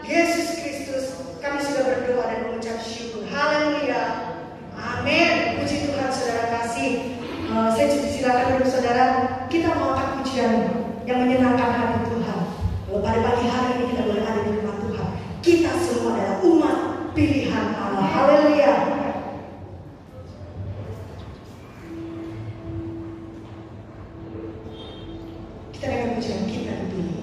Yesus Kristus kami sudah berdoa dan mengucap syukur. Haleluya. Amin. Puji Tuhan saudara kasih. Saya silakan dulu saudara, kita mau angkat pujian yang menyenangkan hati Tuhan. Kalau pada pagi hari ini kita boleh ada di rumah Tuhan, kita semua adalah umat pilihan Allah. Haleluya. Kita dengan pujian kita dipilih.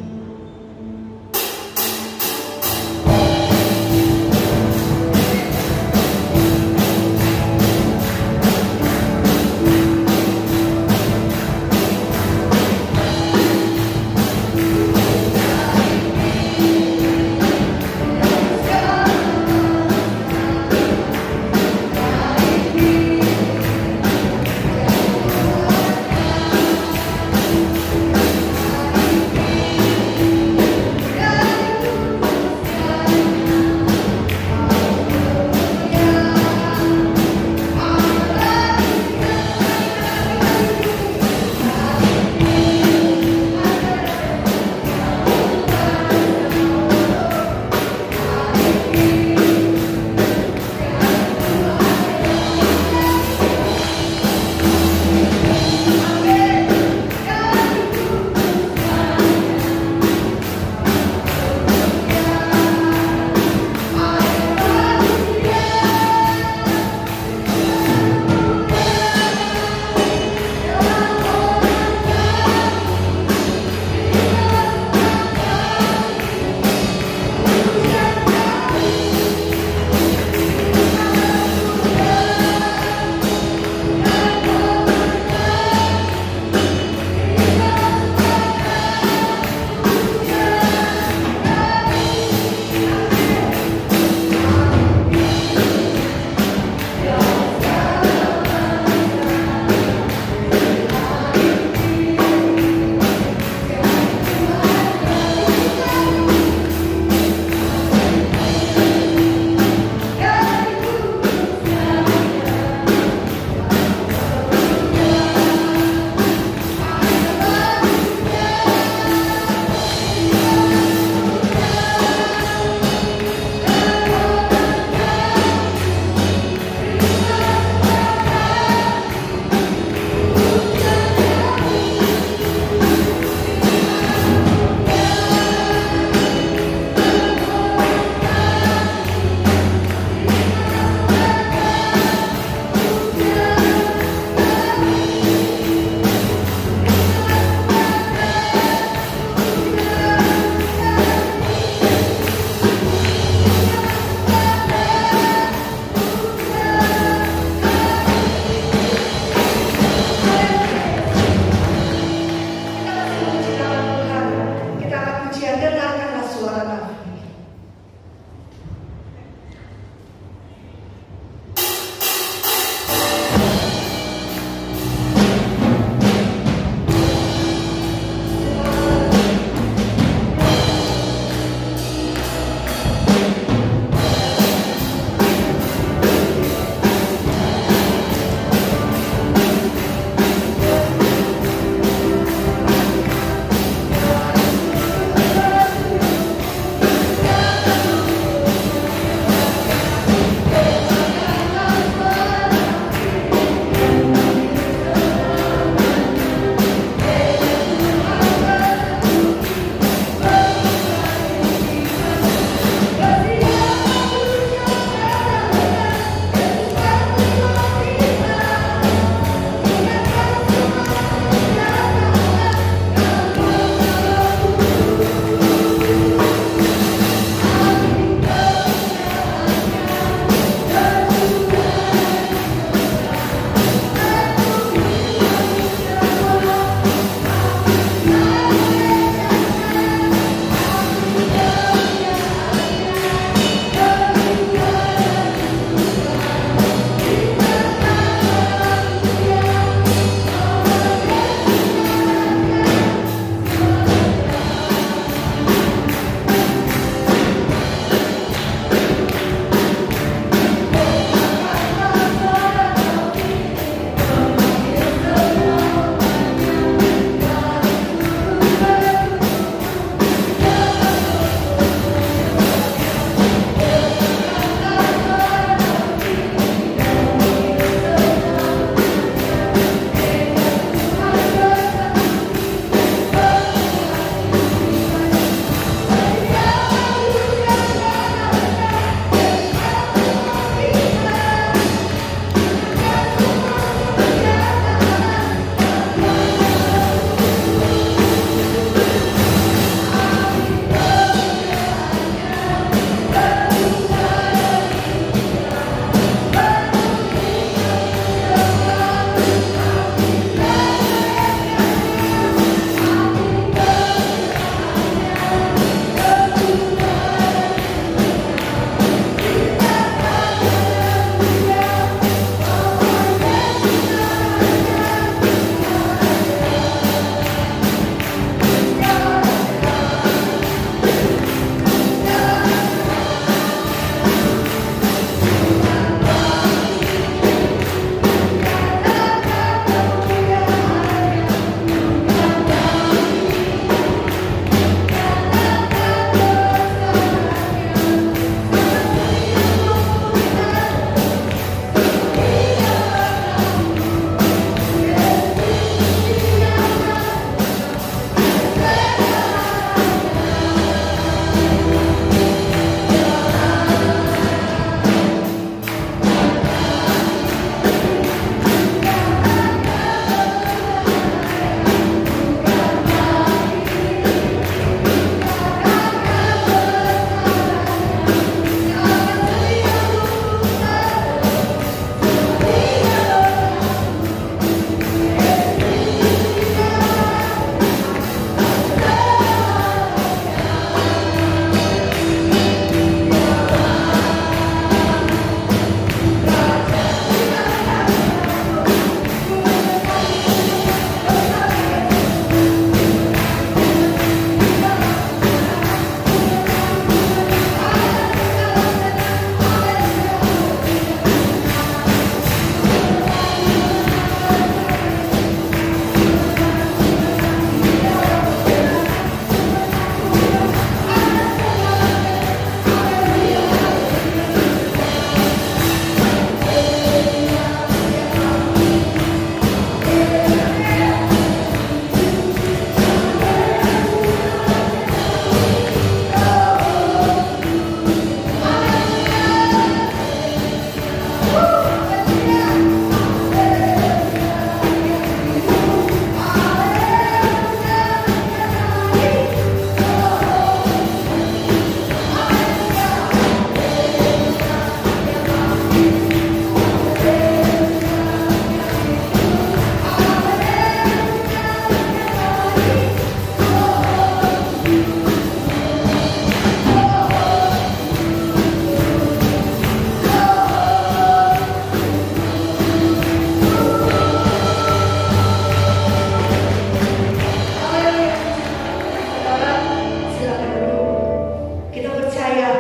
percaya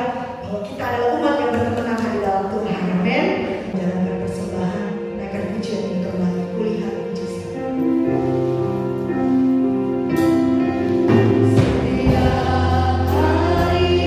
bahwa kita adalah umat yang berkemenangan di dalam Tuhan. Amin. Jalankan persembahan, naikkan pujian ini kembali, kulihat mujizat. Setiap hari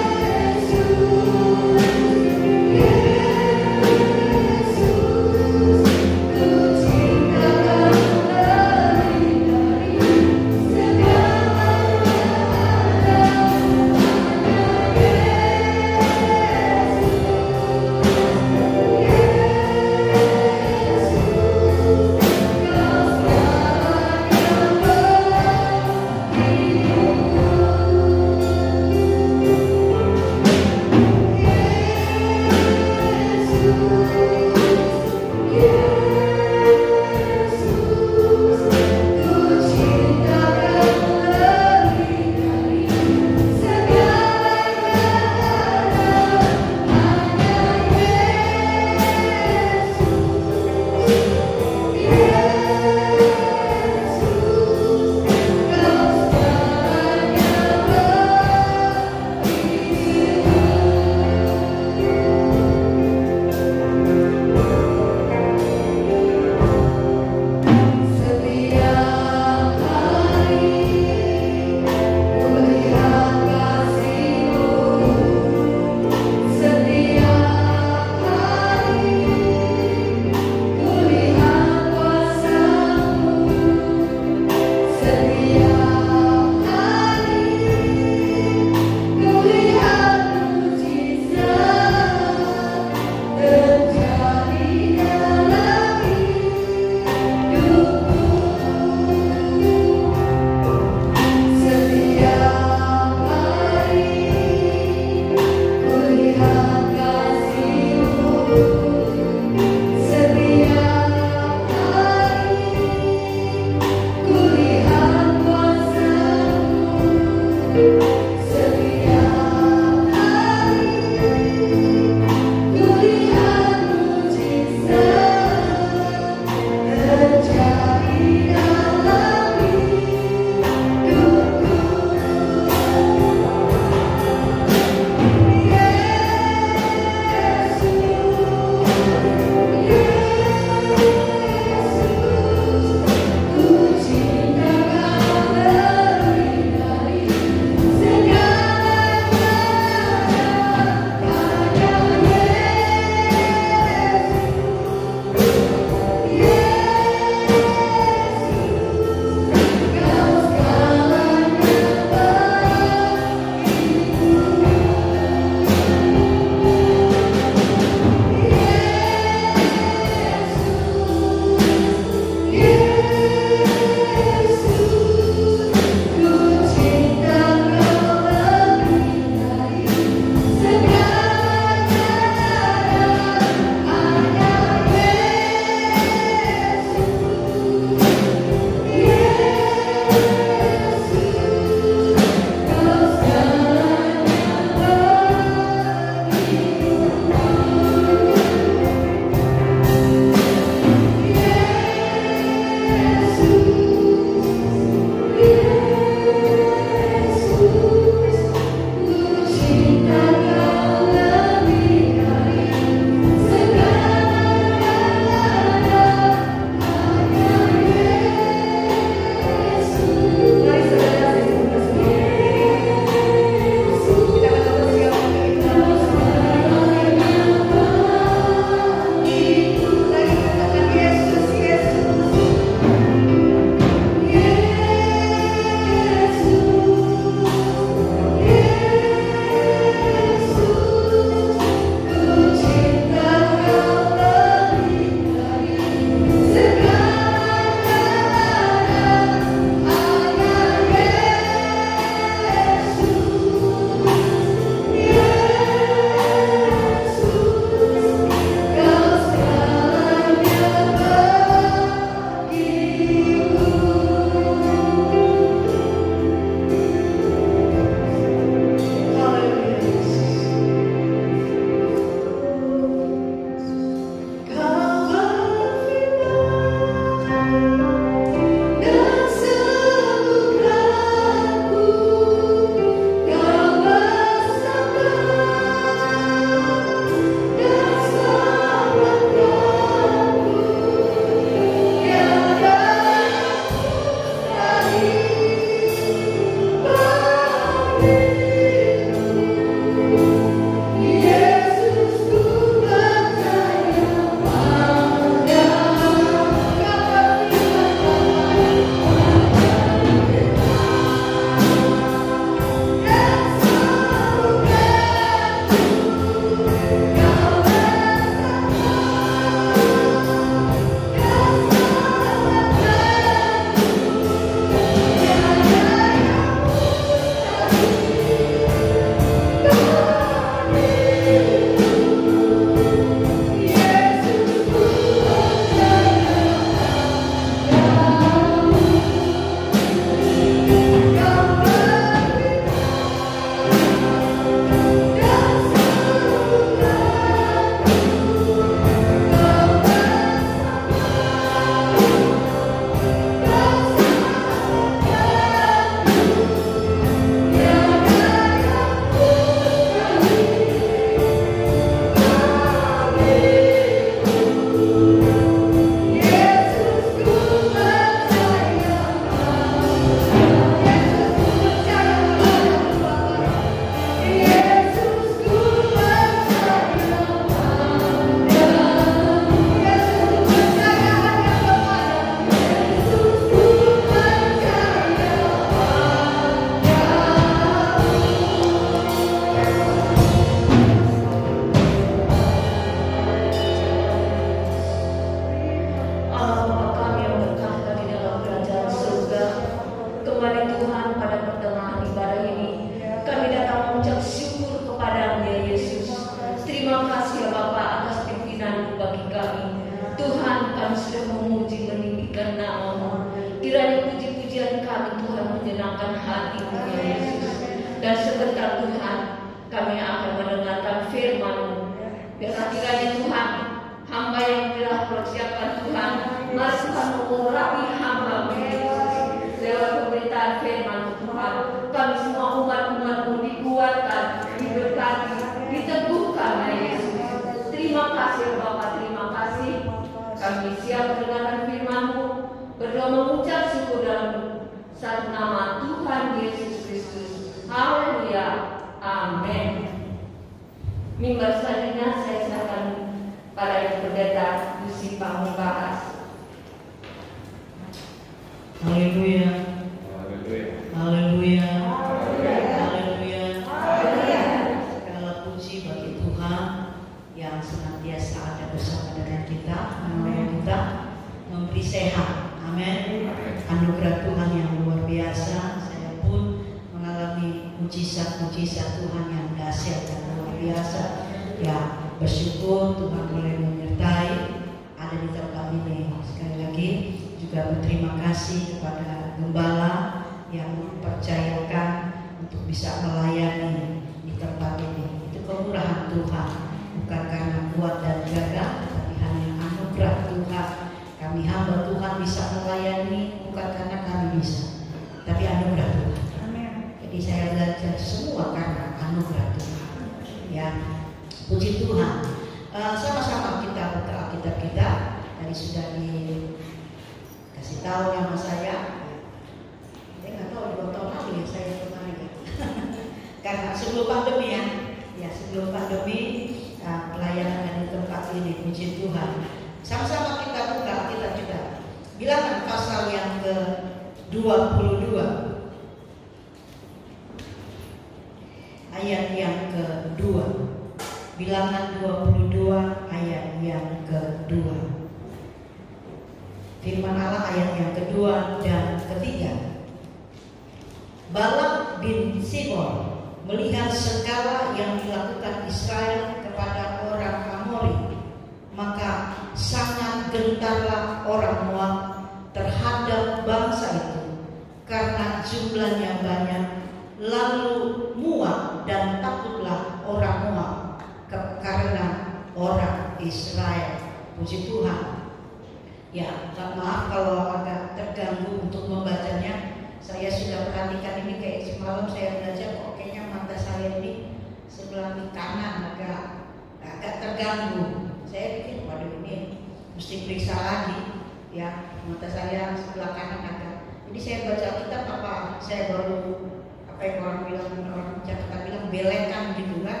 korek, orang Jakarta bilang belekan gitu kan.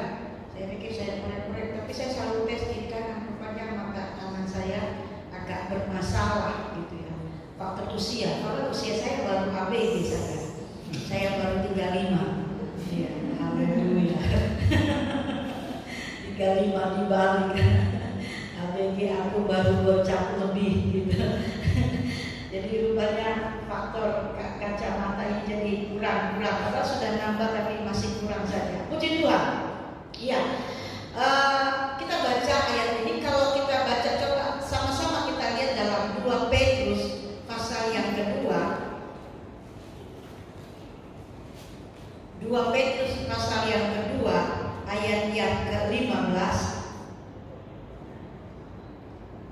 Saya pikir saya korek-korek, tapi saya selalu tes kiri kanan. Rupanya mata kanan saya agak bermasalah gitu ya. Faktor usia, kalau usia saya baru ABG saya baru 35. Ya, haleluya. 35 dibalik. ABG aku baru gocap lebih gitu. Jadi rupanya faktor kacamata ini jadi kurang. Padahal sudah nambah tapi masih kurang saja. Puji Tuhan. Iya. Kita baca ayat ini. Kalau kita baca, coba sama-sama kita lihat dalam 2 Petrus pasal yang kedua. 2 Petrus pasal yang kedua ayat yang ke-15.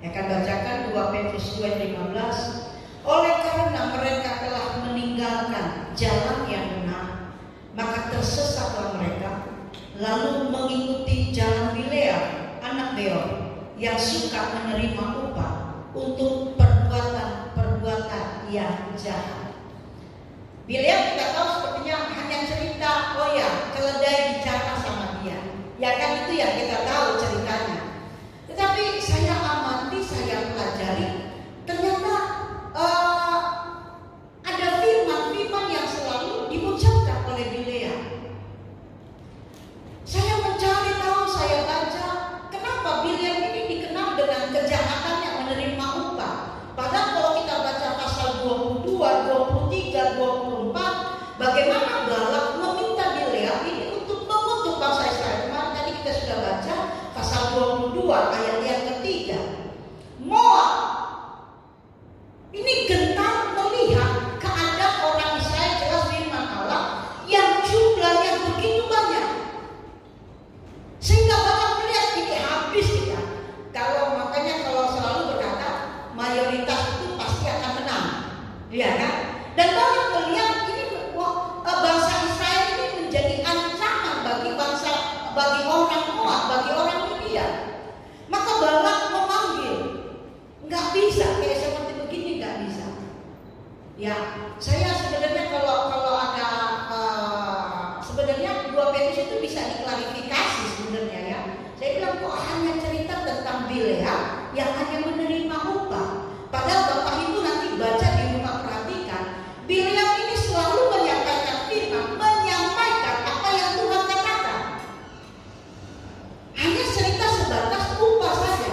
Saya akan bacakan 2 Petrus 2:15. Oleh karena mereka telah meninggalkan jalan yang benar, maka tersesatlah mereka, lalu mengikuti jalan Bileam, anak Beor, yang suka menerima upah untuk perbuatan-perbuatan yang jahat. Bileam kita tahu sepertinya hanya cerita, oh ya, keledai bicara sama dia. Ya kan, itu yang kita tahu ceritanya. Tetapi saya amati, saya pelajari, ternyata ada firman-firman yang selalu diucapkan oleh Bileam. Saya mencari tahu, saya baca, kenapa Bileam ini dikenal dengan kejahatannya menerima upah. Padahal kalau kita baca pasal 22, 23, 24, bagaimana Balak meminta Bileam ini untuk mengutuk bangsa Israel. Kemarin tadi kita sudah baca pasal 22 ayat yang ketiga. Moab ini gentar melihat keadaan orang Israel, jelas firman Allah yang jumlahnya begitu banyak, sehingga Balak melihat ini habis kita. Makanya kalau selalu berkata mayoritas itu pasti akan menang, ya kan? Dan Balak melihat ini bangsa Israel ini menjadi ancaman bagi orang Moab, bagi orang Midian. Maka Balak memanggil, nggak bisa kayak seperti begini, nggak bisa. Ya, saya sebenarnya kalau ada sebenarnya 2 Petrus itu bisa diklarifikasi sebenarnya ya. Saya bilang kok hanya cerita tentang Bileam yang hanya menerima upah. Padahal Bapak Ibu nanti baca di rumah, perhatikan, Bileam ini selalu menyampaikan firman, menyampaikan apa yang Tuhan katakan. Hanya cerita sebatas upah saja.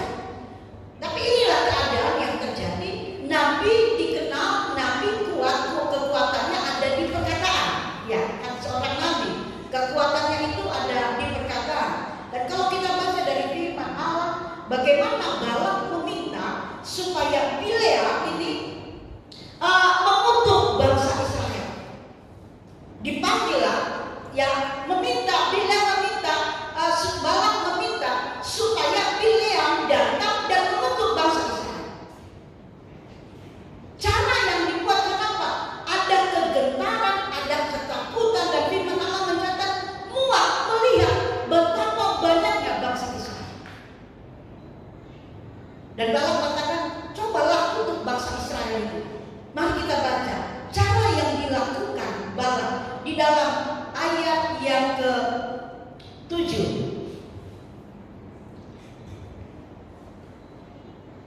Tapi inilah keadaan yang terjadi. Nabi dikenal, nabi kuat, kekuatannya ada di perkataan. Ya, kan seorang nabi, kekuatannya itu ada di perkataan. Dan kalau kita baca dari firman Allah, bagaimana Balak meminta supaya Bileam ini mengutuk bangsa Israel. Dipanggillah, ya, Bileam meminta, Balak meminta supaya Bileam datang dan mengutuk bangsa Israel. Cara yang dibuat kenapa? Ada kegentaran, ada ketakutan, dan firman Allah mencatat Moab melihat betapa banyaknya bangsa Israel. Dan Balak mengatakan, cobalah untuk bangsa Israel itu. Mari kita baca cara yang dilakukan Balak di dalam ayat yang ke-7.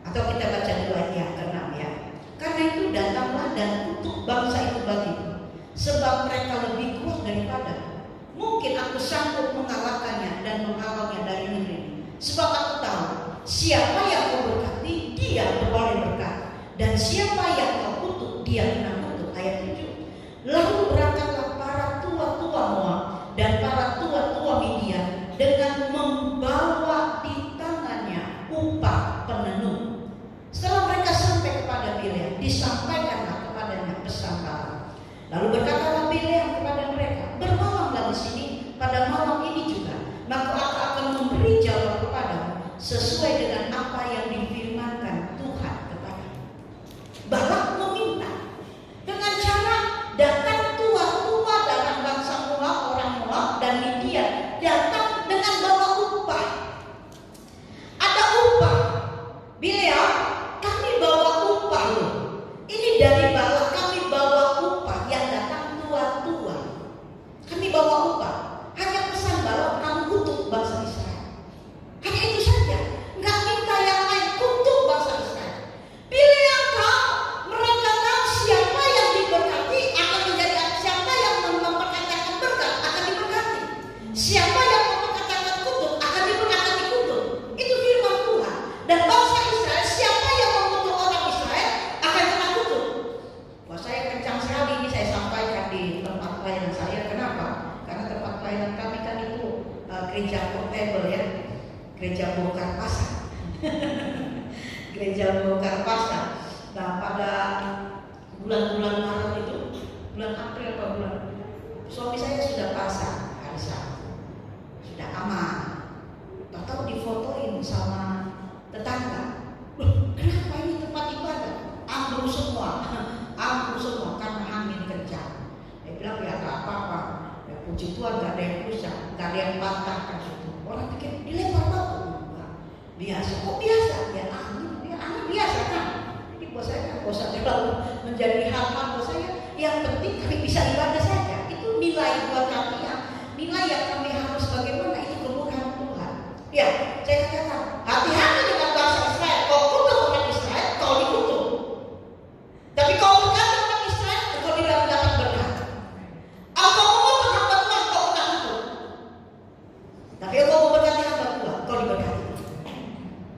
Atau kita baca dulu ayat yang ke-6 ya. Karena itu datanglah dan kutuk bangsa itu bagiku, sebab mereka lebih kuat daripada. Mungkin aku sanggup mengalahkannya dan menghalangnya dari negeri. Sebab aku tahu siapa yang kau berkati, dia beroleh berkat, dan siapa yang kau kutuk, dia kena kutuk. Ayat 7. Lalu berangkatlah para tua-tua Moab dan para tua-tua Midian pelayanan saya. Kenapa? Karena tempat pelayanan kami kan itu gereja portable ya, gereja bongkar pasang. Gereja bongkar pasang. Nah, pada bulan-bulan Maret itu, bulan April atau bulan, suami saya sudah pasang hari Sabtu, sudah aman. Tahu difotoin sama tetangga. Kenapa ini tempat ibadah? Ambruk semua karena angin kencang. Dia bilang ya nggak apa-apa. Ya puji Tuhan nggak ada yang rusak, nggak ada yang patahkan itu. Orang pikir dilempar batu, enggak. Biasa. Kok biasa? Ya angin biasa kan. Jadi buat saya nggak usah terlalu menjadi hal-hal buat saya. Yang penting kami bisa ibadah saja. Itu nilai buat kami ya. Nilai yang kami harus bagaimana itu kemurahan Tuhan. Ya, saya katakan hati-hati dengan bangsa Israel. Kau kutuk orang Israel, kau dikutuk. Tapi kau berkata orang Israel, kau tidak dapat berkat. Kau mengutuk hamba Tuhan, kau tidak kutuk. Tapi kau memberkati hamba Tuhan, kau diberkati.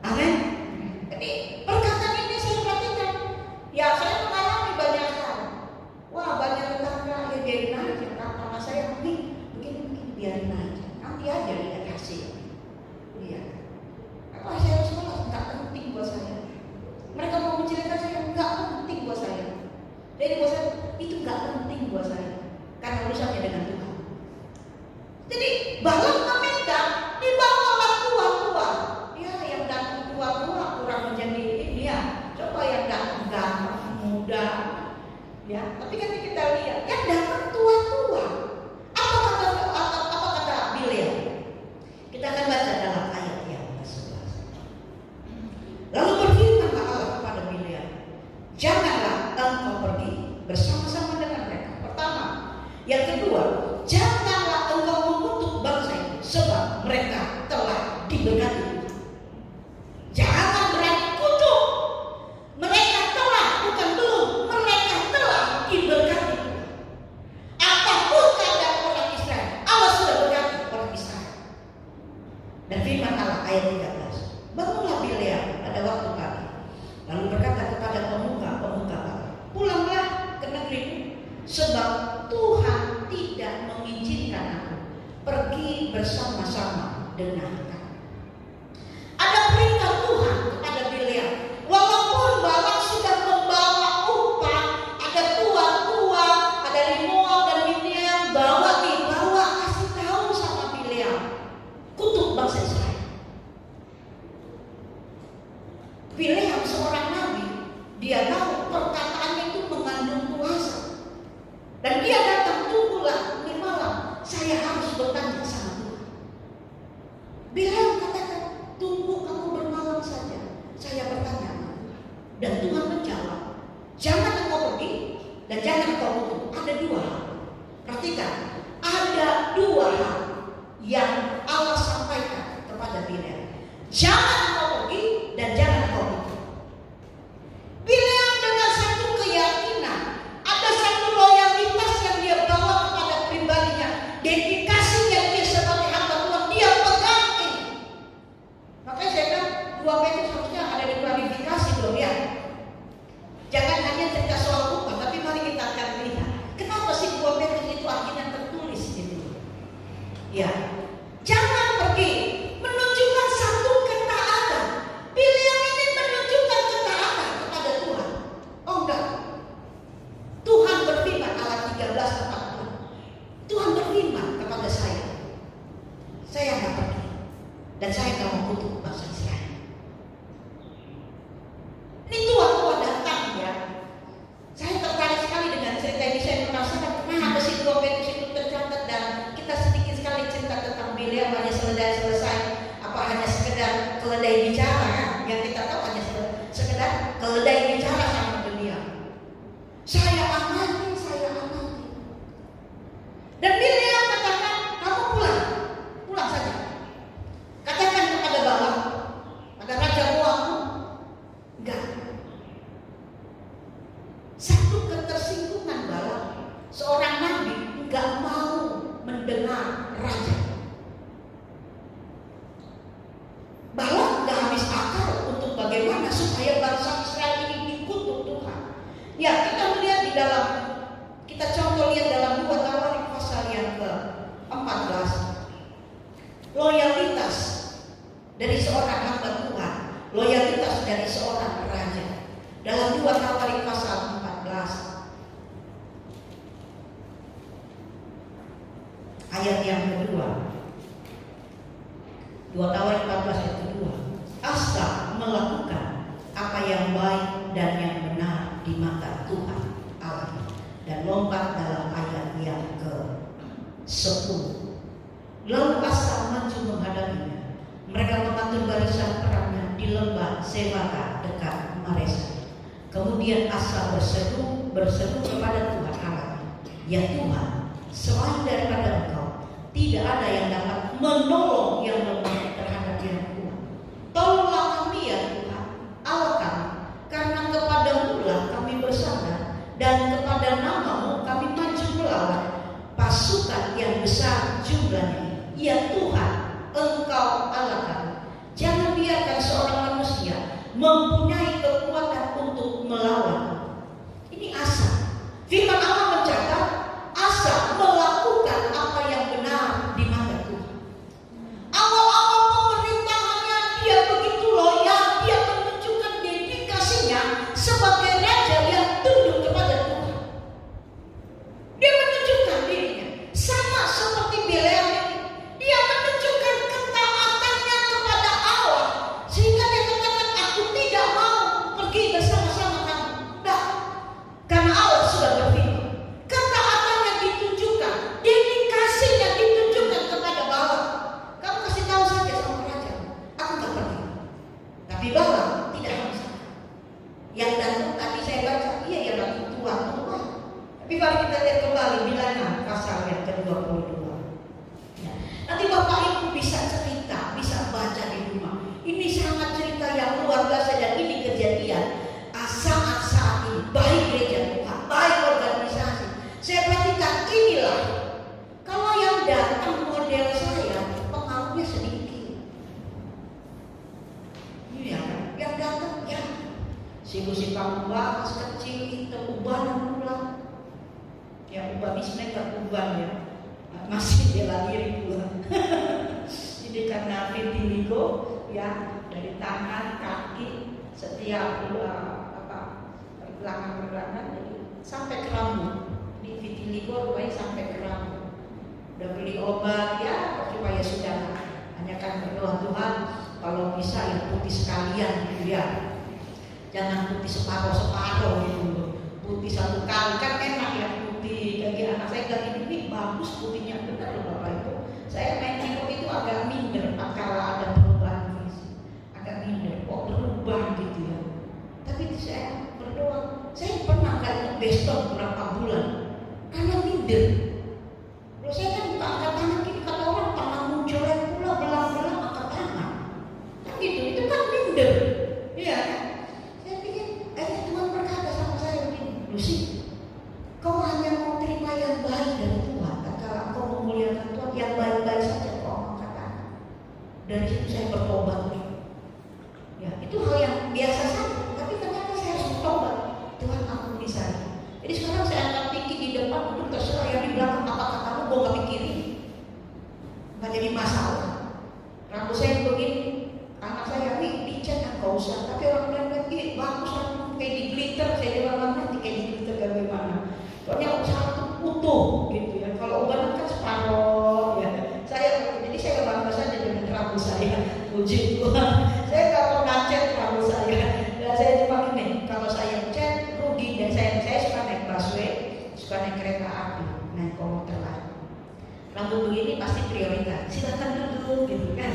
Amin. Jadi perkataan ini saya perhatikan. Ya, saya mengalami banyak hal. Wah, banyak tetangga ya biarin aja. Karena saya begini biarin aja. Nanti aja lihat hasil. Iya. Apa saya harus sekolah? Enggak penting buat saya. Mereka mau menceritakan saya, enggak penting buat saya. Jadi buat saya itu enggak penting buat saya. Karena urusannya dengan Tuhan. Jadi Balaam meminta dibawalah tua-tua. Ya, yang datang tua-tua kurang menjadi ini ya. Coba yang datang ganteng, muda. Ya, tapi kan kita lihat yang datang tua-tua. Apa kata Bileam? Kita akan baca dalam ayat yang ke-11. Lalu berfirman Allah kepada Bileam, janganlah engkau pergi bersama-sama dengan mereka. Pertama. Yang kedua, janganlah engkau mengutuk bangsa itu, sebab mereka telah diberkati. Jangan berani kutuk. Mereka telah, bukan belum, mereka telah diberkati. Apapun keadaan orang Israel, Allah sudah berkati orang Israel. Dan firman Allah ayat 13, bangunlah Bileam pada waktu pagi, lalu berkata kepada pemuka-pemuka Baal, pulanglah ke negerimu, sebab Tuhan tidak mengizinkan aku pergi bersama-sama dengan kamu. Ada perintah Tuhan kepada Bileam, walaupun Balak sudah membawa upah, ada tua-tua, ada dari Moab dan Midian, bawa kasih tahu sama Bileam, kutuk bangsa Israel. Bileam seorang nabi, dia tahu perkataannya itu mengandung kuasa. Dan dia datang, tunggulah ini malam, saya harus bertanya sama Tuhan. Bileam katakan, tunggu kamu bermalam saja, saya bertanya sama Tuhan. Dan Tuhan menjawab, jangan engkau pergi dan jangan engkau kutuk. Ada dua hal. Perhatikan, ada dua hal yang Allah sampaikan kepada Bileam. Jangan engkau pergi dan jangan engkau kutuk. Bileam dengan satu keyakinan, ada satu loyalitas yang dia bawa kepada pribadinya, dedikasinya dia sebagai hamba Tuhan, dia pegang ini. Makanya saya bilang 2 Petrus harusnya ada diklarifikasi dong ya. Jangan hanya cerita soal upah, tapi mari kita akan lihat kenapa sih 2 Petrus itu akhirnya tertulis gitu. Ya, jangan pergi, menunjukkan satu ketaatan. Bileam ini menunjukkan ketaatan kepada Tuhan. Oh enggak, Tuhan berfirman, ayat 13:40. Tuhan berfirman kepada saya nggak pergi dan saya nggak mau kutuk bangsa Israel. Ini tua-tua datang ya. Saya tertarik sekali dengan cerita ini. Saya penasaran kenapa sih 2 Petrus itu tercatat, dan kita sedikit sekali cerita tentang dari seorang hamba Tuhan, loyalitas dari seorang raja. Dalam 2 Tawarik pasal 14 ayat yang kedua, 2 Tawarik 14 ayat kedua, Asa melakukan apa yang baik dan yang benar di mata Tuhan Allah. Dan lompat dalam ayat yang ke-10. Lalu Asa maju menghadapinya. Mereka mengatur barisan perangnya di lembah Sevaka dekat Maresa. Kemudian Asa berseru kepada Tuhan Allah, ya Tuhan, selain daripada Engkau, tidak ada yang dapat menolong yang lemah terhadap yang kuat. Tolonglah kami ya Tuhan, Allah kami, karena kepadamu lah kami bersandar, dan kepada nama-Mu kami maju melawan pasukan yang besar jumlahnya. Ya Tuhan, Engkau Allah kami. Jangan biarkan seorang manusia mempunyai kekuatan untuk melawan. Ini Asa. Firman Allah mencatat Asa melakukan apa yang benar di mata Tuhan. Awal-awal pemerintahannya dia begitu loyal, dia menunjukkan dedikasinya sebagai raja yang tunduk kepada Tuhan. Dia menunjukkan dirinya sama seperti Bileam. Dia menunjukkan ketaatannya kepada Allah, sehingga dia katakan, aku tidak mau pergi bersama-sama kamu. Nah, karena Allah sudah berfirman, ketaatannya ditunjukkan, dedikasinya ditunjukkan kepada Balaam. Kamu kasih tahu saja sama raja, aku tak pergi. Tapi Balaam tidak bisa. Yang datang tadi saya baca, iya ya bagi Tuhan. Tapi mari kita lihat kembali Bilangan pasal yang ke-22. Nanti Bapak Ibu bisa cerita, bisa baca di rumah. Ini sangat cerita yang luar biasa dan ini kejadian saat ini, baik gereja Tuhan, baik organisasi. Saya perhatikan inilah, kalau yang datang model saya, pengaruhnya sedikit. Ini ya, yang datang ya, si Pamua kecil, itu ubanan pula. Ya ubah ini sebenarnya uban ya. Masih bela diri pula. Jadi karena vitiligo ya, dari tangan, kaki, setiap belakang-belakang jadi sampai ke rambut. Di vitiligo rupanya sampai ke rambut. Udah beli obat ya supaya sudah, hanya kan berdoa Tuhan kalau bisa ya putih sekalian gitu ya. Jangan putih separuh-separuh gitu. Putih satu kali kan enak ya putih. Bagi anak saya gak ini bagus putihnya, benar loh Bapak Ibu. Saya main TikTok itu agak minder kalau ada perubahan fisik, agak minder kok berubah gitu ya. Tapi saya berdoa, saya pernah gak ikut beston berapa bulan karena minder. Kalau saya kan buka angkat tangan gini, kata orang tangan munculnya pula belang-belang angkat tangan kan gitu, itu kan minder ya kan. Saya pikir Tuhan berkata sama saya begini, Lucy, kau hanya mau terima yang baik dari Tuhan. Kalau kau memuliakan Tuhan, yang baik-baik saja kau angkat tangan. Dari situ saya bertobat. Ya, itu hal yang biasa saja. Tapi ternyata saya harus bertobat. Tuhan ampuni saya. Jadi sekarang saya angkat tinggi di depan, itu terserah yang di belakang apa katamu, gue gak pikirin. Gak jadi masalah. Rambut saya begini, anak saya dicat kan gak usah. Tapi orang bilang lagi bagus rambut kayak di glitter. Saya bilang nanti kayak di glitter bagaimana. Soalnya satu utuh gitu ya. Kalau ubanan kan separuh ya. Jadi saya bangga saja dengan rambut saya. Puji Tuhan. Saya nggak pernah cat rambut saya. Dan saya cuma ini, kalau saya cat rugi. Dan saya suka naik busway, suka naik kereta api, naik komuter lain. Rambut begini pasti prioritas. Silakan duduk gitu kan.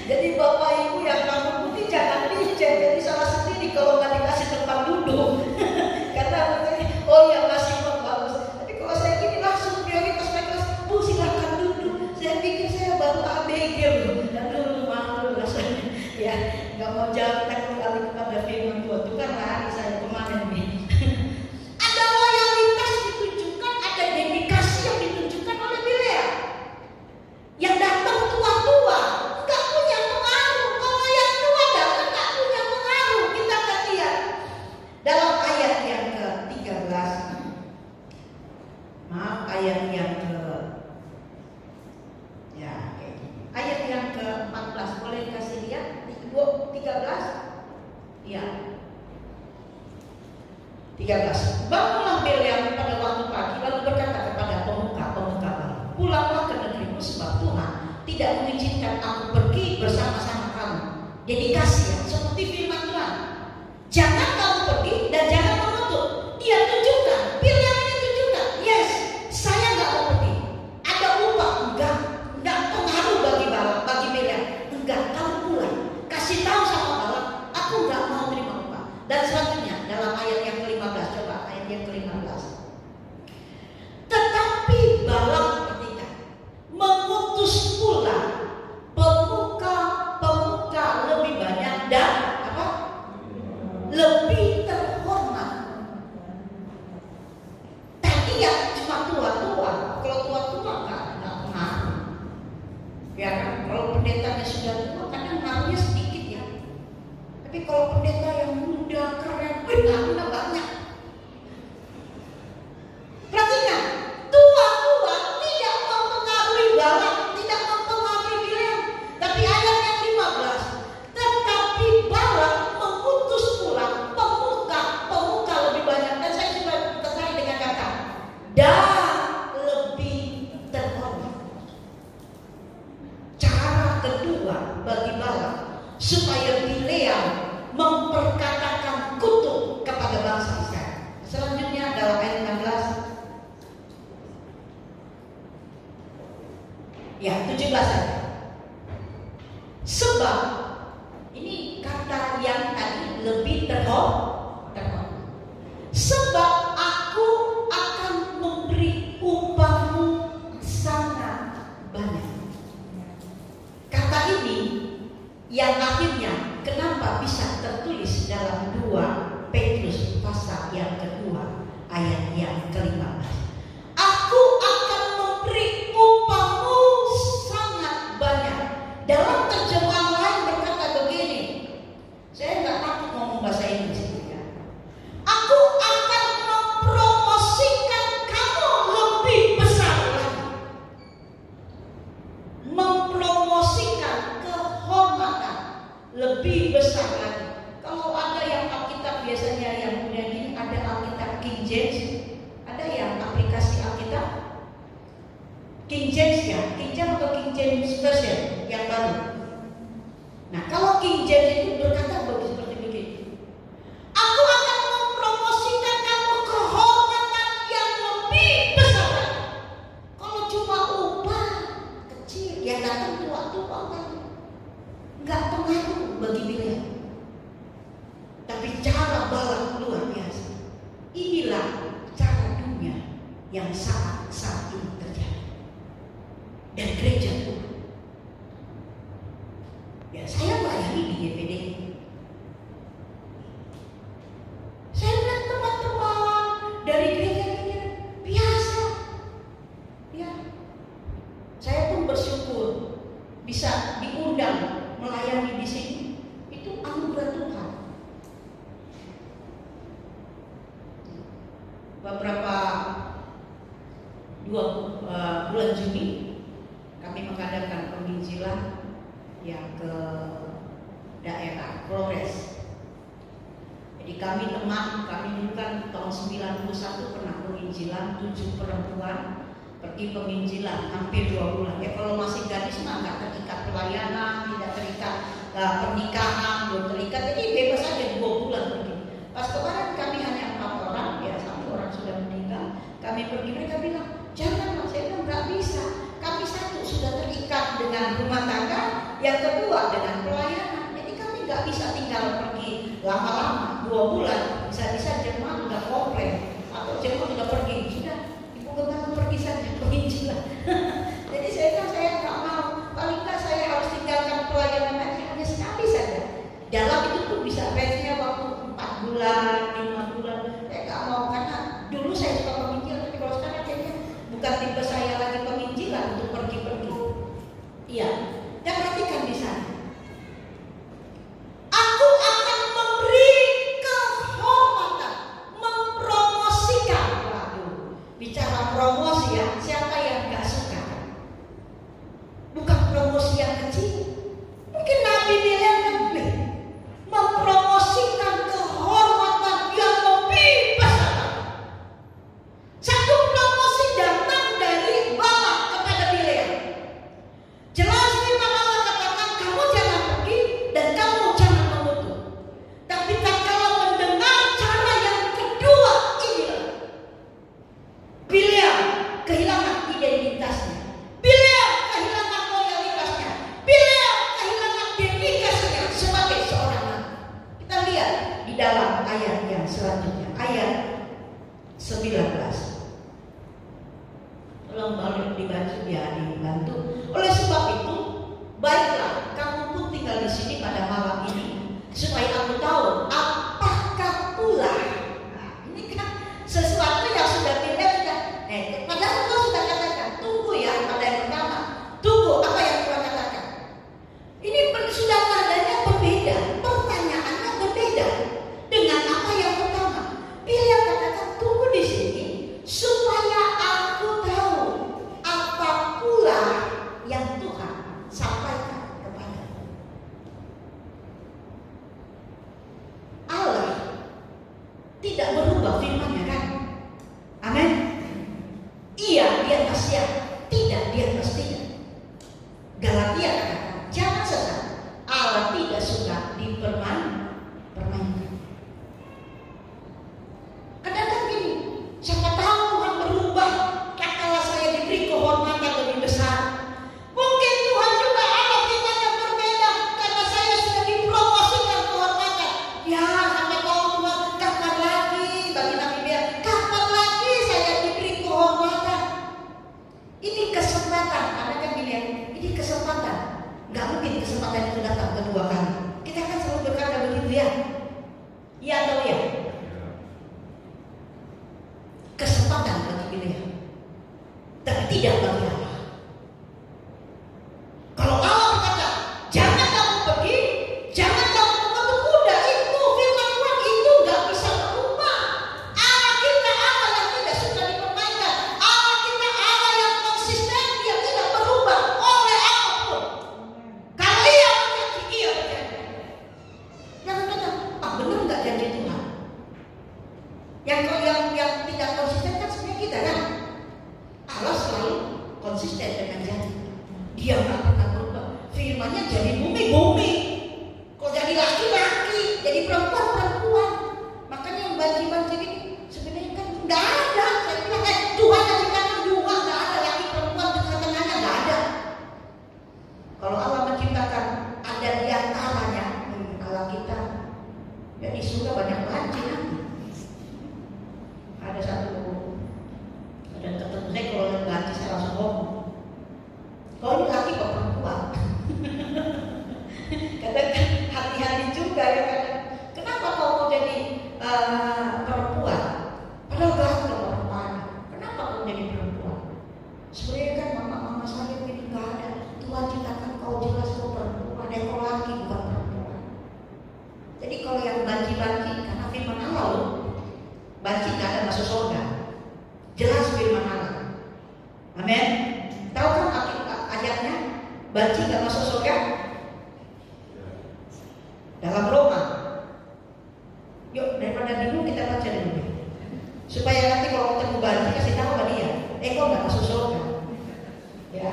Jadi Bapak Ibu yang rambut putih jangan dicat. Jadi salah sendiri kalau nggak dikasih tempat duduk. Karena oh ya masih bagus. Tapi kalau saya gini langsung prioritas mereka, Bu silakan duduk. Saya pikir saya baru ABG loh. Dan dulu malu rasanya. Ya nggak mau jawab kembali kepada firman Tuhan. Itu kan lari saya kemarin nih. Ada loyalitas ditunjukkan, ada dedikasi yang ditunjukkan oleh Bileam. Yang datang tua-tua nggak punya pengaruh. Kalau yang tua datang nggak punya pengaruh. Kita akan lihat dalam ayat yang ke-13. Ayat yang ke ayat yang ke-14 13. Bangunlah Bileam pada waktu pagi lalu berkata kepada pemuka-pemuka Baal, pulanglah ke negerimu sebab Tuhan tidak mengizinkan aku pergi bersama-sama kamu. Jadi kasihan seperti firman Tuhan. Jangan kamu pergi dan jangan menuntut. Dia tunjukkan, Bileam ini tunjukkan, yes, saya nggak mau pergi. Ada upah, enggak pengaruh bagi Balak, bagi Bileam. Enggak, kamu pulang. Kasih tahu sama Balak, aku nggak mau terima upah. Dan selanjutnya dalam ayat yang ke-15, coba ayat yang ke-15. Tetapi Balak ketika mengutus pula pemuka lebih banyak dan apa? Lebih terhormat. Tadi yang cuma tua-tua, kalau tua-tua nggak pengaruh. Ya kan, kalau pendetanya sudah tua kadang pengaruhnya sedikit ya. Tapi kalau pendeta yang muda, keren, pengaruhnya banyak. Perhatikan, tua-tua tidak mempengaruhi Balak, tidak mempengaruhi Bileam. Tapi ayat yang 15, tetapi Balak mengutus pula pemuka lebih banyak. Dan saya juga tertarik dengan kata dan lebih terhormat. Cara kedua bagi Balak supaya Bileam memperkatakan kutuk kepada bangsa Israel. Selanjutnya dalam ayat 16. Ya, 17 saja. Sebab ini kata yang tadi lebih terhormat. Sebab aku akan memberi upahmu sangat banyak. Kata ini yang akhirnya kenapa bisa tertulis dalam 2 Petrus pasal yang kedua ayat yang ke-15. Aku akan memberi upahmu sangat banyak. Dalam terjemahan lain berkata begini. Saya nggak takut ngomong bahasa Inggris ya. Aku akan mempromosikan kamu lebih besar lagi. Mempromosikan kehormatan lebih besar lagi. Kalau ada yang Alkitab biasanya yang punya gini, ada Alkitab King James, ada yang aplikasi Alkitab King James ya, King James atau King James Version yang baru. Nah, kalau King James itu berkata seperti begini. Aku akan mempromosikan kamu kehormatan yang lebih besar. Kalau cuma upah kecil, yang datang tua-tua kan nggak pengaruh bagi Bileam. Tapi cara Balak luar biasa. Inilah cara dunia yang saat ini terjadi. Dan gereja Tuhan. Ya, saya bayangin di GPD. Saya lihat teman-teman dari gereja biasa. Ya, saya pun bersyukur bisa diundang melayani di sini. Itu anugerah Tuhan. Beberapa bulan Juni kami mengadakan penginjilan yang ke daerah Flores. Jadi kami dulu kan tahun 91 pernah penginjilan 7 perempuan pergi penginjilan hampir 2 bulan. Ya kalau masih gadis mah nggak terikat pelayanan, tidak terikat pernikahan, belum terikat, jadi bebas aja 2 bulan pergi. Pas kemarin kami hanya 4 orang, ya 1 orang sudah meninggal. Kami pergi, mereka bilang jangan, saya bilang nggak bisa. Kami 1 sudah terikat dengan rumah tangga, yang kedua dengan pelayanan. Jadi kami nggak bisa tinggal pergi lama-lama 2 bulan. Bisa-bisa jemaat udah komplain atau jemaat udah pergi, sudah ibu gembala pergi saja penginjilan. Jadi saya bilang saya nggak mau. Paling nggak saya harus tinggalkan pelayanan aja hanya sekali saja. Dalam itu pun bisa range-nya waktu 4 bulan, 5 bulan. Saya nggak mau karena dulu saya suka penginjilan, tapi kalau sekarang kayaknya bukan tipe saya lagi penginjilan untuk pergi-pergi. Iya, dan perhatikan di sana. Aku akan memberi kehormatan, mempromosikan. Waduh, bicara promosi ya, siapa yang nggak suka? Bukan promosi yang kecil. Mungkin Nabi Bileam kan mempromosikan kehormatan yang lebih besar. perlu dibantu. Oleh sebab itu, baiklah kamu pun tinggal di sini pada malam ini, supaya aku tahu apakah pula. Nah, ini kan sesuatu yang sudah tidak. Padahal Tuhan sudah katakan, tunggu ya pada yang pertama. Tunggu apa yang Tuhan katakan. Ini sudah nadanya berbeda, pertanyaannya berbeda dengan apa yang pertama. Dia katakan tunggu di sini supaya aku tahu apa pula yang Tuhan sampaikan kepadamu. Allah tidak berubah firman-Nya, kan? Amin. Iya di atas ya, tidak di atas tidak. Galatia katakan, jangan sesat. Allah tidak suka dipermainkan. Kadang-kadang gini, siapa tahu Tuhan berubah, katalah saya diberi kehormatan lebih besar. Mungkin Tuhan juga ada firman-Nya berbeda, karena saya sudah dipromosikan kehormatan. Ya, sampai tahu Tuhan, kapan lagi bagi Nabi biar, kapan lagi saya diberi kehormatan. Ini kesempatan, ada kan gini ya, ini kesempatan. Gak mungkin kesempatan itu datang kedua kali. Kita kan selalu berkata begitu ya. Iya atau ya? Kesempatan bagi pilihan, tapi tidak bagi Allah. Kalau Allah berkata, jangan kamu pergi, jangan kamu membentuk kuda, itu firman Tuhan, itu gak bisa berubah. Allah kita Allah yang tidak suka dipermainkan. Allah kita Allah yang konsisten, dia tidak berubah oleh apapun. Kalau ia berjanji, ia berjanji. Jangan kata, benar nggak janji Tuhan? Yang tidak konsisten kan sebenarnya kita, kan? Allah selalu konsisten dengan janji. Dia nggak pernah berubah. Firman-Nya jadi bumi. Kalau jadi laki-laki, jadi perempuan. Makanya yang banci-banci ini sebenarnya kan nggak ada. Saya bilang Tuhan yang ciptakan dua, nggak ada laki perempuan di tengah-tengahnya, nggak ada. Kalau Allah menciptakan ada di antaranya, Allah kita, jadi surga banyak banci nanti. Ada satu dan ketemu saya, kalau lihat banci saya langsung ngomong, kau ini laki kok perempuan? Kadang hati-hati juga ya kan. Kenapa kau jadi perempuan? Padahal gak ada perempuan. Kenapa kau jadi perempuan? Sebenarnya kan mama saya begitu gak ada. Tuhan ciptakan kau jelas kau perempuan, dan kau laki bukan perempuan. Jadi kalau yang banci-banci, karena firman Allah loh, banci gak ada masuk surga. Jelas firman Allah. Amin. Tahu kan ayatnya? Banci gak masuk surga? Dalam Roma. Yuk, daripada bingung kita baca dulu, supaya nanti kalau ketemu banci kasih tahu ke dia, kau gak masuk surga. Ya,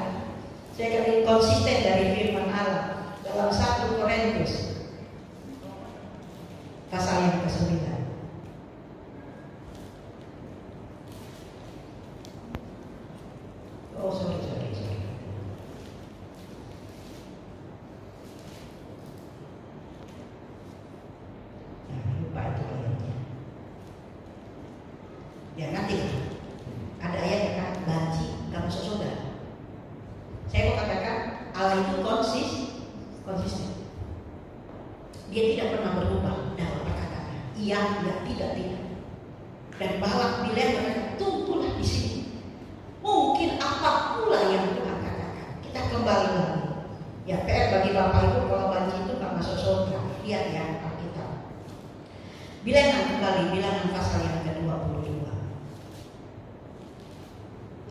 saya akan konsisten dari firman Allah dalam 1 Korintus pasal yang ke-9. Oh, sorry. Lupa itu ayatnya. Ya nanti ada ayat yang kan banci gak masuk surga. Saya mau katakan Allah itu konsisten. Dia tidak pernah berubah dalam perkataannya. Iya, tidak. Dan Balak bilang mereka, tunggulah di sini. Mungkin apa pula yang Tuhan katakan. Kita kembali lagi. Ya, PR bagi Bapak Ibu kalau banci itu gak masuk surga. Lihat ya Alkitab. Bilangan kembali, bilangan pasal yang ke-22.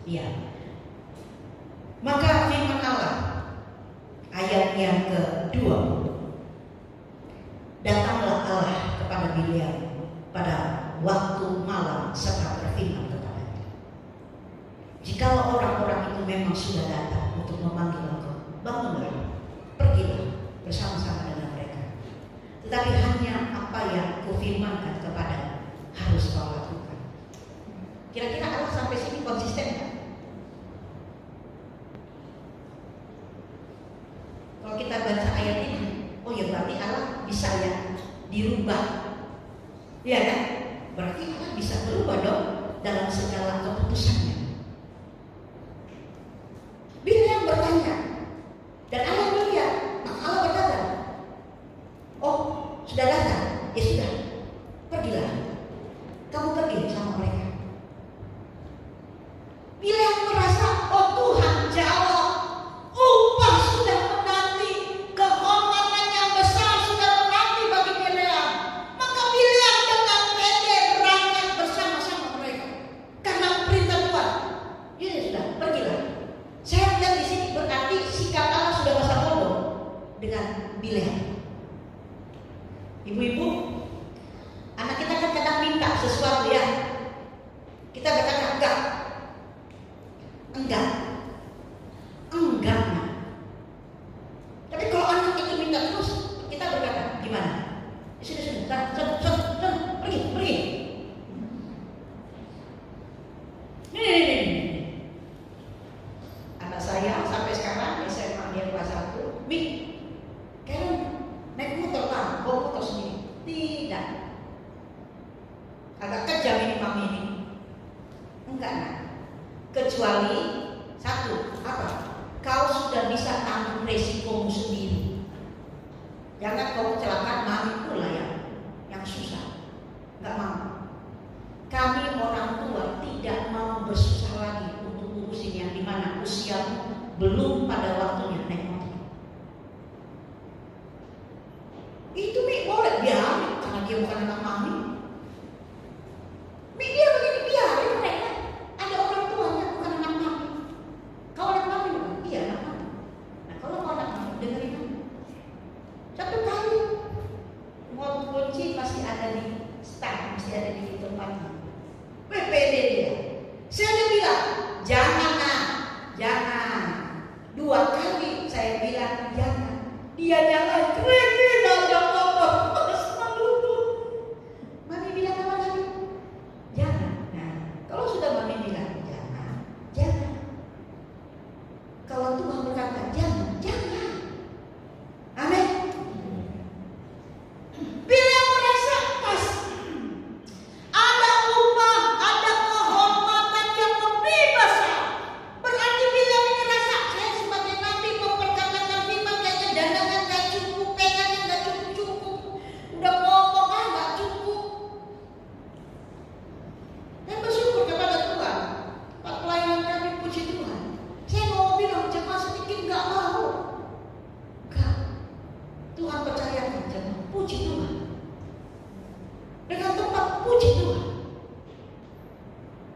Ya. Maka firman Allah ayat yang ke-20. Datanglah Allah kepada Bileam pada waktu malam serta berfirman kepadanya, jikalau orang-orang itu memang sudah datang untuk memanggil engkau, bangunlah, pergilah bersama-sama dengan mereka. Tetapi hanya apa yang kufirmankan kepada harus kau lakukan. Kira-kira Allah sampai sini konsisten kan? Kalau kita baca ayat ini, oh ya berarti Allah bisa ya dirubah, ya kan? Berarti Allah bisa berubah dong dalam segala keputusannya. dengan Bileam. Ibu-ibu, anak kita kan kadang minta sesuatu ya, kita berkata enggak, nah. Tapi kalau anak itu minta terus, kita berkata gimana? Sudah, pergi. Nih. Anak saya sampai sekarang SMA dia kelas 1, Mi, Karen naik motor lah, bawa motor sendiri. Tidak. Agak kejam ini mami ini. Enggak, nak. Kecuali satu, apa? Kau sudah bisa tanggung resikomu sendiri. Jangan kau kecelakaan, mami pula yang susah. Enggak mau. Kami orang tua tidak mau bersusah lagi untuk urusin yang dimana usiamu belum pada waktunya naik motor. Itu Mi boleh biarin karena dia bukan anak mami. Mi dia begini biarin mereka. Ada orang tuanya bukan anak mami. Kau anak mami bukan? Iya anak mami. Nah kalau kau anak mami dengerin mami. Satu kali mau kunci masih ada di stand, masih ada di tempatnya. PPD dia. Saya bilang jangan nak, jangan. 2 kali saya bilang jangan. Dia nyalain kriminal yang motor. Mami bilang apa tadi? Jangan. Nah, kalau sudah mami bilang jangan. Kalau Tuhan berkata jangan. Amin. Bila merasa pas, ada upah, ada kehormatan yang lebih besar. Berarti bila merasa saya sebagai nabi memperkatakan firman kayaknya dananya gak cukup, pengennya gak cukup, udah ngomong gak cukup. Dan bersyukur kepada Tuhan, Pak pelayanan kami puji Tuhan. Saya mau bilang jemaah sedikit gak mau. Gak. Tuhan percayakan jemaah, puji Tuhan. Dengan tempat puji Tuhan.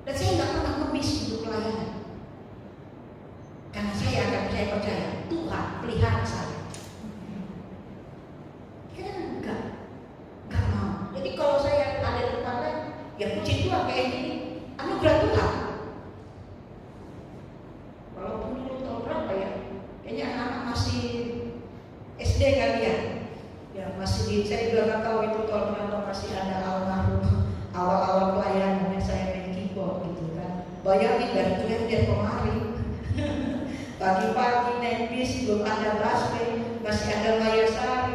Dan saya gak pernah ngemis untuk pelayanan. Karena saya akan percaya Tuhan pelihara saya. Karena enggak mau. Jadi kalau saya ada di tempat lain, ya puji Tuhan kayak gini, anugerah Tuhan. Walaupun dulu tahun berapa ya, kayaknya anak-anak masih SD kali ya. Ya masih saya juga nggak tahu itu tahun berapa, masih ada awal-awal pelayanan saya main keyboard gitu kan. Bayangin dari Tuhan kemari. Pagi-pagi naik bis, belum ada busway, masih ada layar sari.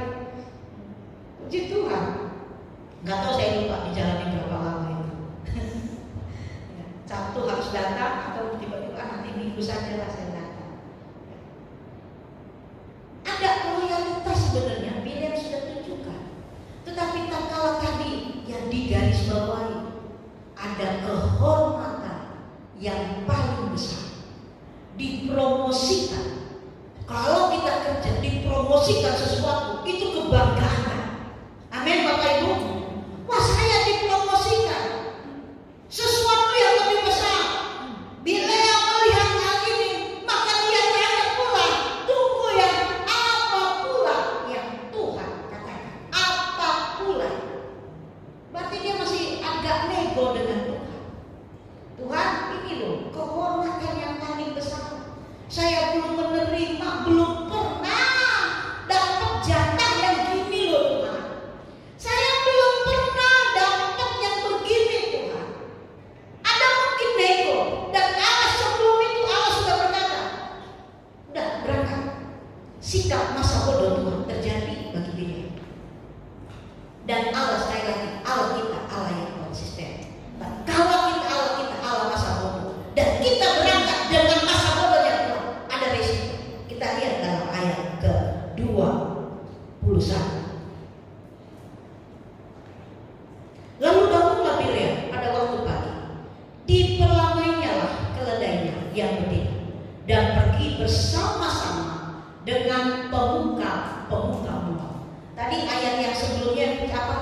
Puji Tuhan. Nggak tahu saya lupa dijalani berapa lama itu. Sabtu harus datang atau tiba-tiba nanti minggu saja lah saya datang. Ada loyalitas sebenarnya, Bileam sudah tunjukkan. Tetapi tak kalah tadi yang digarisbawahi, ada kehormatan yang paling besar. Dipromosikan. Kalau kita kerja dipromosikan sesuatu, itu kebanggaan. Amin Bapak Ibu. Wah saya dipromosikan sesuatu yang lebih besar. Bileam melihat hal ini, maka dia tanya pula, tunggu yang apa pula yang Tuhan katakan. Apa pula? Berarti dia masih agak nego dengan Tuhan. Tuhan ini loh kehormatan yang paling besar. Saya belum menerima, belum pernah dapat jatah yang gini loh Tuhan. Saya belum pernah dapat yang begini Tuhan. Ada mungkin nego, dan Allah sebelum itu Allah sudah berkata, udah berangkat. Sikap masa bodoh Tuhan terjadi bagi dia. Dan Allah sekali lagi, Allah kita Allah yang konsisten. Kalau kita Allah masa bodoh, dan kita berangkat dengan masa bodohnya Tuhan, ada resiko. Kita lihat dalam ayat ke-21. Lalu bangunlah Bileam pada waktu pagi, diperlamainya lah keledainya yang betina, dan pergi bersama-sama dengan pemuka Moab. Tadi ayat yang sebelumnya apa?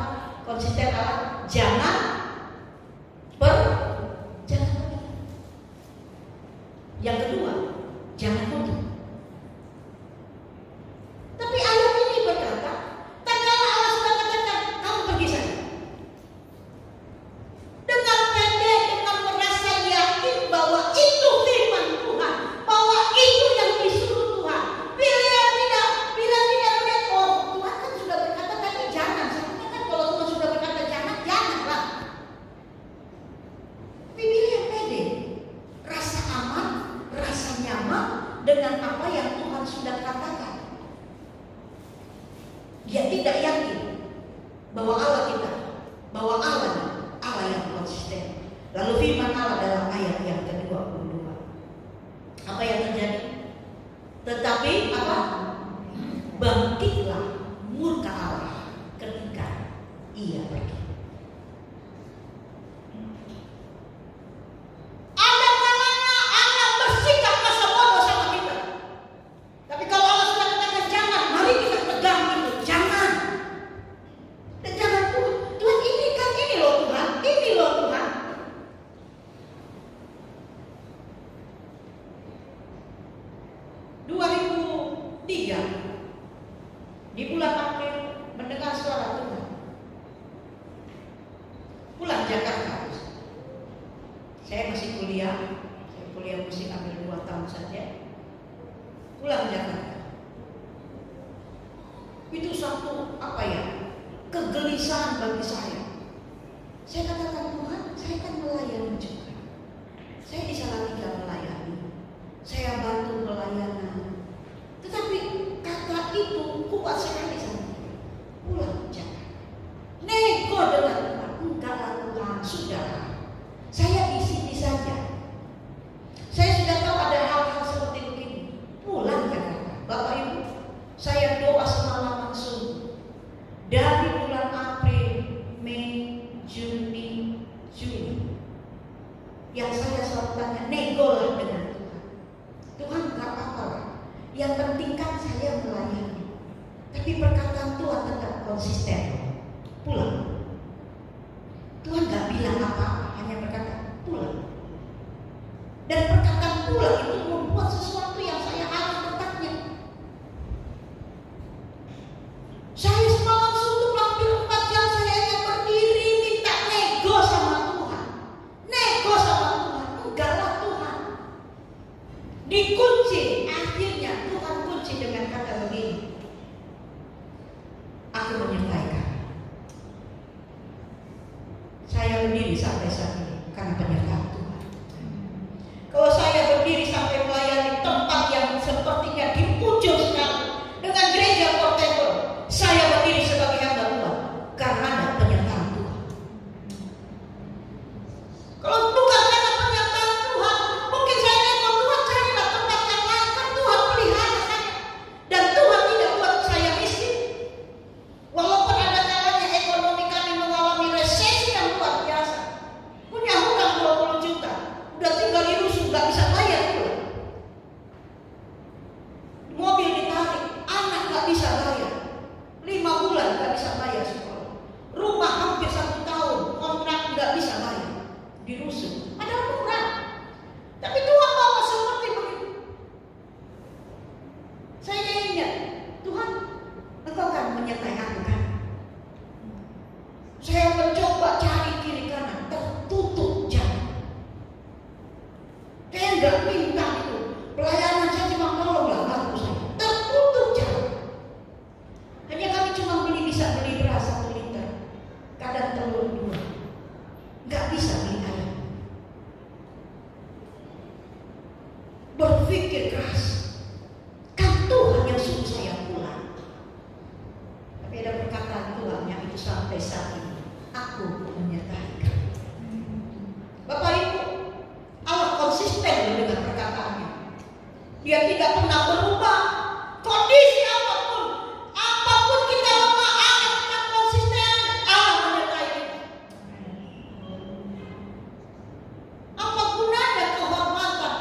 Konsisten Allah, jangan pergi. Yang kedua, jangan mundur. Tapi ayat dengan apa yang Tuhan sudah katakan. Dia tidak yakin bahwa Allah yang konsisten. Lalu firman Allah dalam ayat yang ke-22. Apa yang terjadi? Tetapi apa? Bangkitlah murka Allah ketika Ia pergi. Ada kalanya Allah bersikap masa bodoh sama kita. Tapi kalau Allah sudah katakan jangan, mari kita pegang itu. Jangan. Dan jangan Tuhan ini kan ini loh Tuhan. 2003 di bulan April mendengar suara Tuhan. Pulang Jakarta. Saya masih kuliah. Saya kuliah musik ambil 2 tahun saja. Pulang Jakarta. Itu satu kegelisahan bagi saya. Saya katakan Tuhan, saya kan melayani juga. Saya di Salatiga melayani. Saya bantu pelayanan. Tetapi kata itu kuat sekali sama saya. Pulang Jakarta. Nego dengan Tuhan. Enggaklah Tuhan, sudahlah. Saya di sini saja. Saya sudah tahu ada hal-hal seperti begini. Pulang Jakarta. Bapak Ibu, saya doa semalam langsung. Dari bulan April, Mei, Juni, Juli. Yang saya selalu tanya, negolah dengan Tuhan. Tuhan gak apa-apa. Yang penting kan saya melayani. Tapi perkataan Tuhan tetap konsisten. Pulang. Tuhan gak bilang apa-apa, hanya berkata pulang. Dan perkataan pulang itu membuat sesuatu yang saya harus tetapnya. Saya semalam suntuk hampir 4 jam, saya hanya berdiri minta nego sama Tuhan. Nego sama Tuhan. Enggaklah Tuhan. Dikunci. Akhirnya Tuhan kunci dengan kata begini. Aku menyertai kamu. Saya berdiri sampai saat ini karena penyertaan Tuhan. Kalau saya berdiri sampai melayani tempat yang sepertinya di ujung sekali dengan gereja portable, saya berdiri sebagai hamba Tuhan karena ada penyertaan Tuhan. Kalau bukan karena penyertaan Tuhan, mungkin saya nego Tuhan, carilah tempat yang lain, kan Tuhan pelihara saya. Dan Tuhan tidak buat saya miskin. Walaupun ada kalanya ekonomi kami mengalami resesi yang luar biasa. Punya hutang 20 juta, udah tinggal di rusun, gak bisa bayar pula. Mobil ditarik, anak gak bisa bayar. 5 bulan gak bisa bayar sekolah. Rumah hampir 1 tahun, kontrak gak bisa bayar. Di rusun, ada murah. Tapi Tuhan bawa seperti begitu. Saya ingat, Tuhan, Engkau kan menyertai aku kan? Saya mencoba cari kiri kanan, tertutup jalan. Saya nggak minta itu. Pelayanan saya cuma tolonglah bantu saya. Tertutup jalan. Hanya kami cuma bisa beli beras 1 liter, kadang telur 2. Nggak bisa beli ayam. Berpikir keras. Kan Tuhan yang suruh saya pulang. Tapi ada perkataan Tuhan yang itu sampai saat ini. Aku menyertai kamu. Bapak Ibu, Allah konsisten dengan perkataannya. Dia tidak pernah berubah. Kondisi apapun kita lemah, Allah tetap konsisten. Allah menyertai kita. Apa gunanya kehormatan,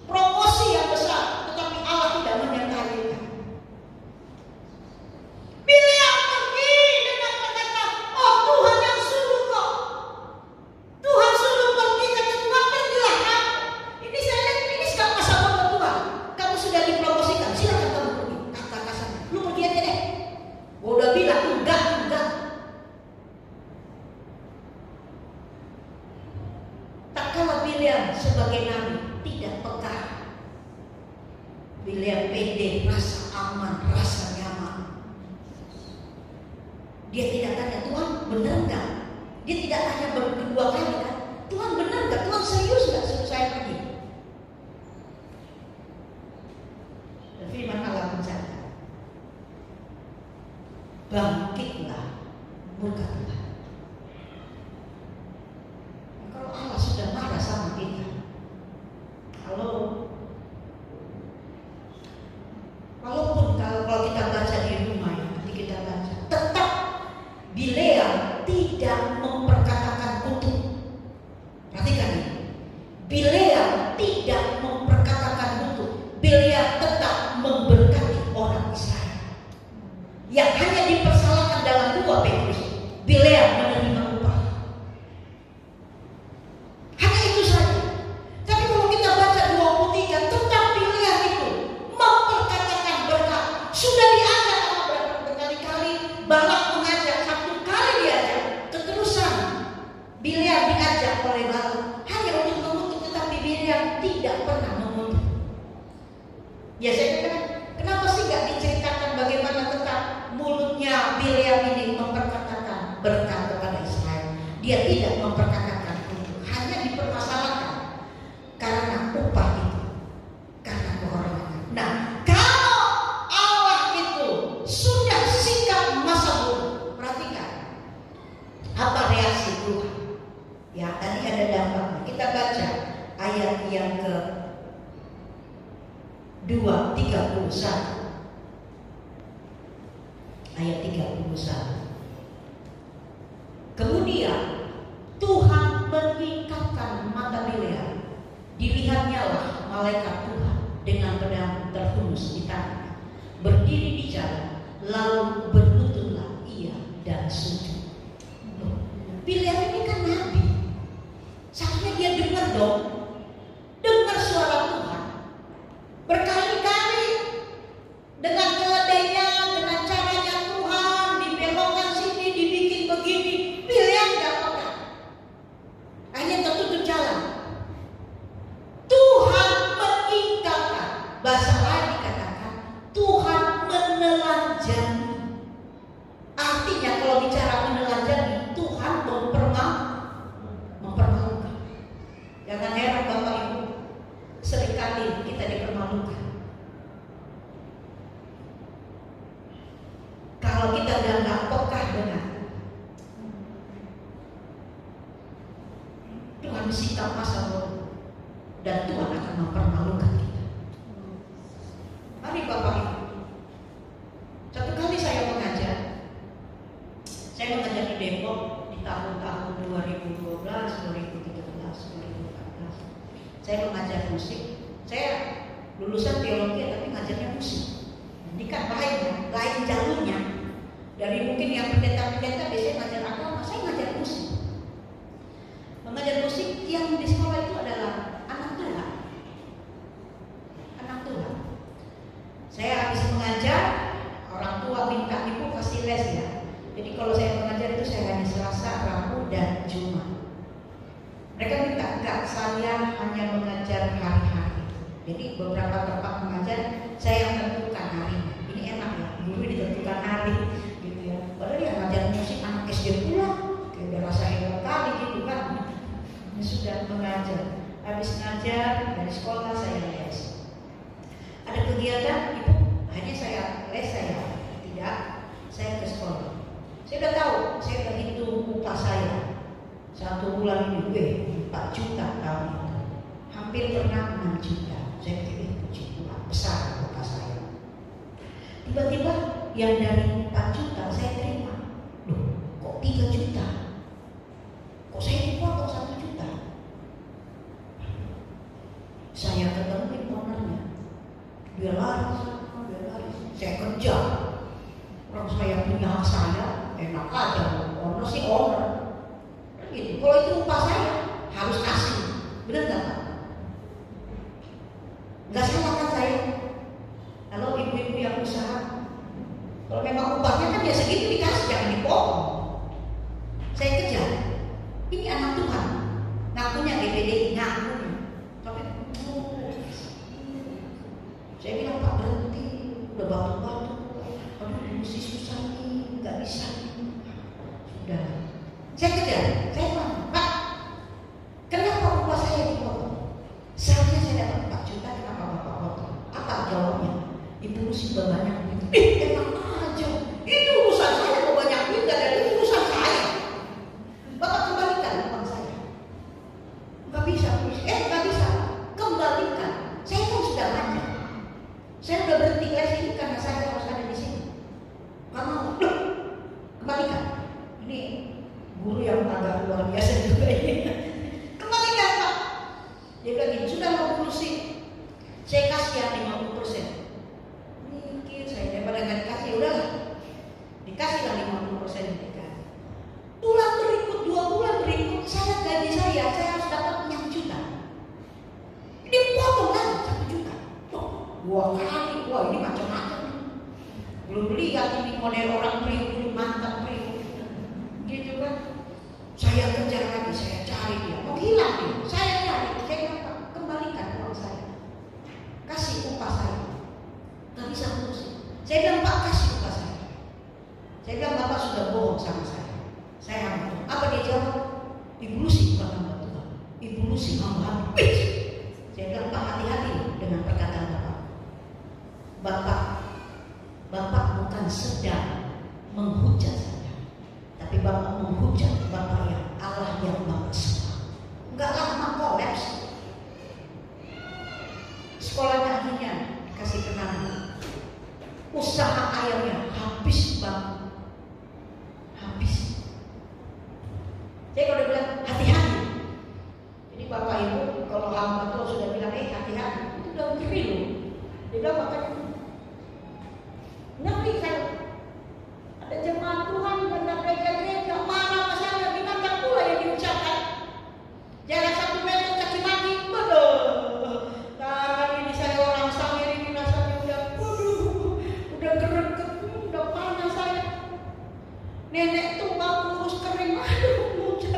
promosi yang besar, tetapi Allah tidak menyertai kita? Bileam pergi dengan berkata, oh Tuhan yang suruh kok. Tuhan suruh pergi, kata Tuhan pergilah kamu. Ini saya lihat ini sekarang masa bodoh Tuhan. Kamu sudah dipromosikan, silakan kamu pergi. Kata kasarnya, lu pergi aja deh. Gua udah bilang enggak. Tak kalah Bileam sebagai nabi tidak peka. Bileam pede, rasa aman, rasa nyaman. Dia tidak tanya, Tuhan benar enggak? Dia tidak tanya kedua kali kan? Tuhan benar enggak? Tuhan serius enggak suruh saya pergi? bangkitlah murka Tuhan. Kalau Allah sudah marah sama kita, walaupun kalau kita baca di rumah ya, nanti kita baca, tetap Bileam tidak memperkatakan kutuk. Perhatikan ini, Bileam tidak memperkatakan kutuk. Bileam tetap memberkati orang Israel. Yang hanya dipersalahkan dalam 2 Petrus, Bileam menerima upah. Hanya itu saja. Tapi kalau kita baca 23, tetap Bileam itu memperkatakan berkat. Sudah diajak Allah berkali-kali, Balak mengajak, 1 kali diajak, keterusan Bileam diajak oleh Balak hanya untuk mengutuk, tetapi Bileam tidak pernah mengutuk. Ya saya katakan, kenapa sih gak diceritakan bagaimana tetap mulutnya Bileam ini memperkatakan berkat kepada Israel. Dia tidak memperkatakan kutuk, hanya dipermasalahkan karena upah itu, karena kehormatan. Nah, kalau Allah itu sudah sikap masa bodoh, perhatikan apa reaksi Tuhan. Ya, tadi ada dampaknya. Kita baca ayat yang ke 31. Ayat 31. Kemudian Tuhan meningkatkan mata Bileam. Dilihatnya lah malaikat Tuhan dengan pedang terhunus di tangannya, berdiri di jalan, lalu berlututlah ia dan sujud. Bileam ini kan nabi. Seharusnya dia dengar dong, dengar suara Tuhan. Berkali-kali dengan keledainya, dengan caranya Tuhan dibelokkan sini, dibikin begini. Bileam gak pernah. Hanya tertutup jalan. Tuhan meninggalkan. Bahasa lain dikatakan Tuhan menelanjangi. Artinya kalau bicara menelanjangi, Tuhan mempermalukan. Jangan heran Bapak Ibu, seringkali kita dipermalukan. Kalau kita udah gak peka dengan Tuhan bersikap masa bodoh, dan Tuhan akan mempermalukan kita. Mari Bapak Ibu, satu kali saya mengajar di Depok di tahun-tahun 2012, 2013, 2014. Saya mengajar musik. Saya lulusan teologi tapi ngajarnya musik. Ini kan lain jalurnya. Dari mungkin yang pendeta-pendeta biasanya ngajar agama, saya ngajar musik. Mengajar musik yang di sekolah itu adalah anak Tuhan. Anak Tuhan. Saya habis mengajar, orang tua minta ibu kasih les ya. Jadi kalau saya mengajar itu saya hanya Selasa, Rabu, dan Jumat. Mereka minta enggak, saya hanya mengajar hari-hari. Jadi beberapa tempat mengajar saya yang tentukan harinya. Ini enak ya, guru ditentukan hari gitu ya. Padahal dia ngajar musik anak SD pula, kayak udah rasa hebat kali gitu kan. Ini sudah mengajar. Habis ngajar dari sekolah saya les. Ada kegiatan ibu, hanya saya les tidak, saya ke sekolah. Saya udah tahu, saya udah hitung upah saya 1 bulan ini 4 juta tahun itu. Hampir pernah 6 juta. Saya pikir puji Tuhan, besar upah saya. Tiba-tiba yang dari 4 juta saya terima. Loh, kok 3 juta? Kok saya dipotong 1 juta? Saya ketemu ownernya. Dia lari sana, dia lari. Saya kerja. Orang saya punya hak saya, enak aja. Owner sih owner. Gitu. Kalau itu upah saya harus kasih, benar nggak Pak? Nggak salah kan saya? Kalau ibu-ibu yang usaha, kalau memang upahnya kan ya segitu dikasih, jangan dipotong. Saya kejar. Ini anak Tuhan, ngakunya DPD, ngakunya. Tapi saya bilang Pak berhenti, udah batu-batu. Aduh, mesti susah nih, nggak bisa. Sudah. Saya kejar, saya bilang, Pak, kenapa upah saya dipotong? Seharusnya saya dapat 4 juta, kenapa Bapak potong? Apa jawabnya? Ibu mesti banyak gitu. Enak aja, itu urusan saya. dikasih ya 50%. Mikir saya, daripada nggak dikasih, udahlah dikasihlah 50% mereka. Bulan berikut, 2 bulan berikut, saya gaji saya harus dapat 6 juta. Ini potong kan 1 juta. 2 kali, wah ini macam-macam. Belum lihat ini model orang priuk, mantan priuk, gitu kan. Saya kejar lagi, saya cari dia, mau hilang dia, saya cari, saya kembalikan uang saya, kasih upah saya, nggak bisa terus. Saya bilang, Pak, kasih upah saya. Saya bilang, Bapak sudah bohong sama saya hamba Tuhan. Apa dia jawab? Ibu Lucy bukan hamba Tuhan, Ibu Lucy hamba habis. Saya bilang, Pak, hati-hati dengan perkataan Bapak bukan sedang menghujat saya, tapi Bapak menghujat Bapak yang Allah yang Bapak sembah. Enggak lama kolaps. Sekolahnya akhirnya kasih kenangan. Usaha ayamnya habis banget. Habis. Saya kalau bilang hati-hati. Jadi Bapak Ibu kalau hamba Tuhan sudah bilang hati-hati, itu udah ngeri loh. Dia bilang makanya ngeri kan. Ada jemaat Tuhan dan gereja-gereja marah sama saya, gimana pula yang diucapkan. Jarak 1 meter caci maki, betul. Tangan ini saya orang Samir ini rasanya udah gerengket, udah panas saya. Nenek tua kurus kering, aduh muncul.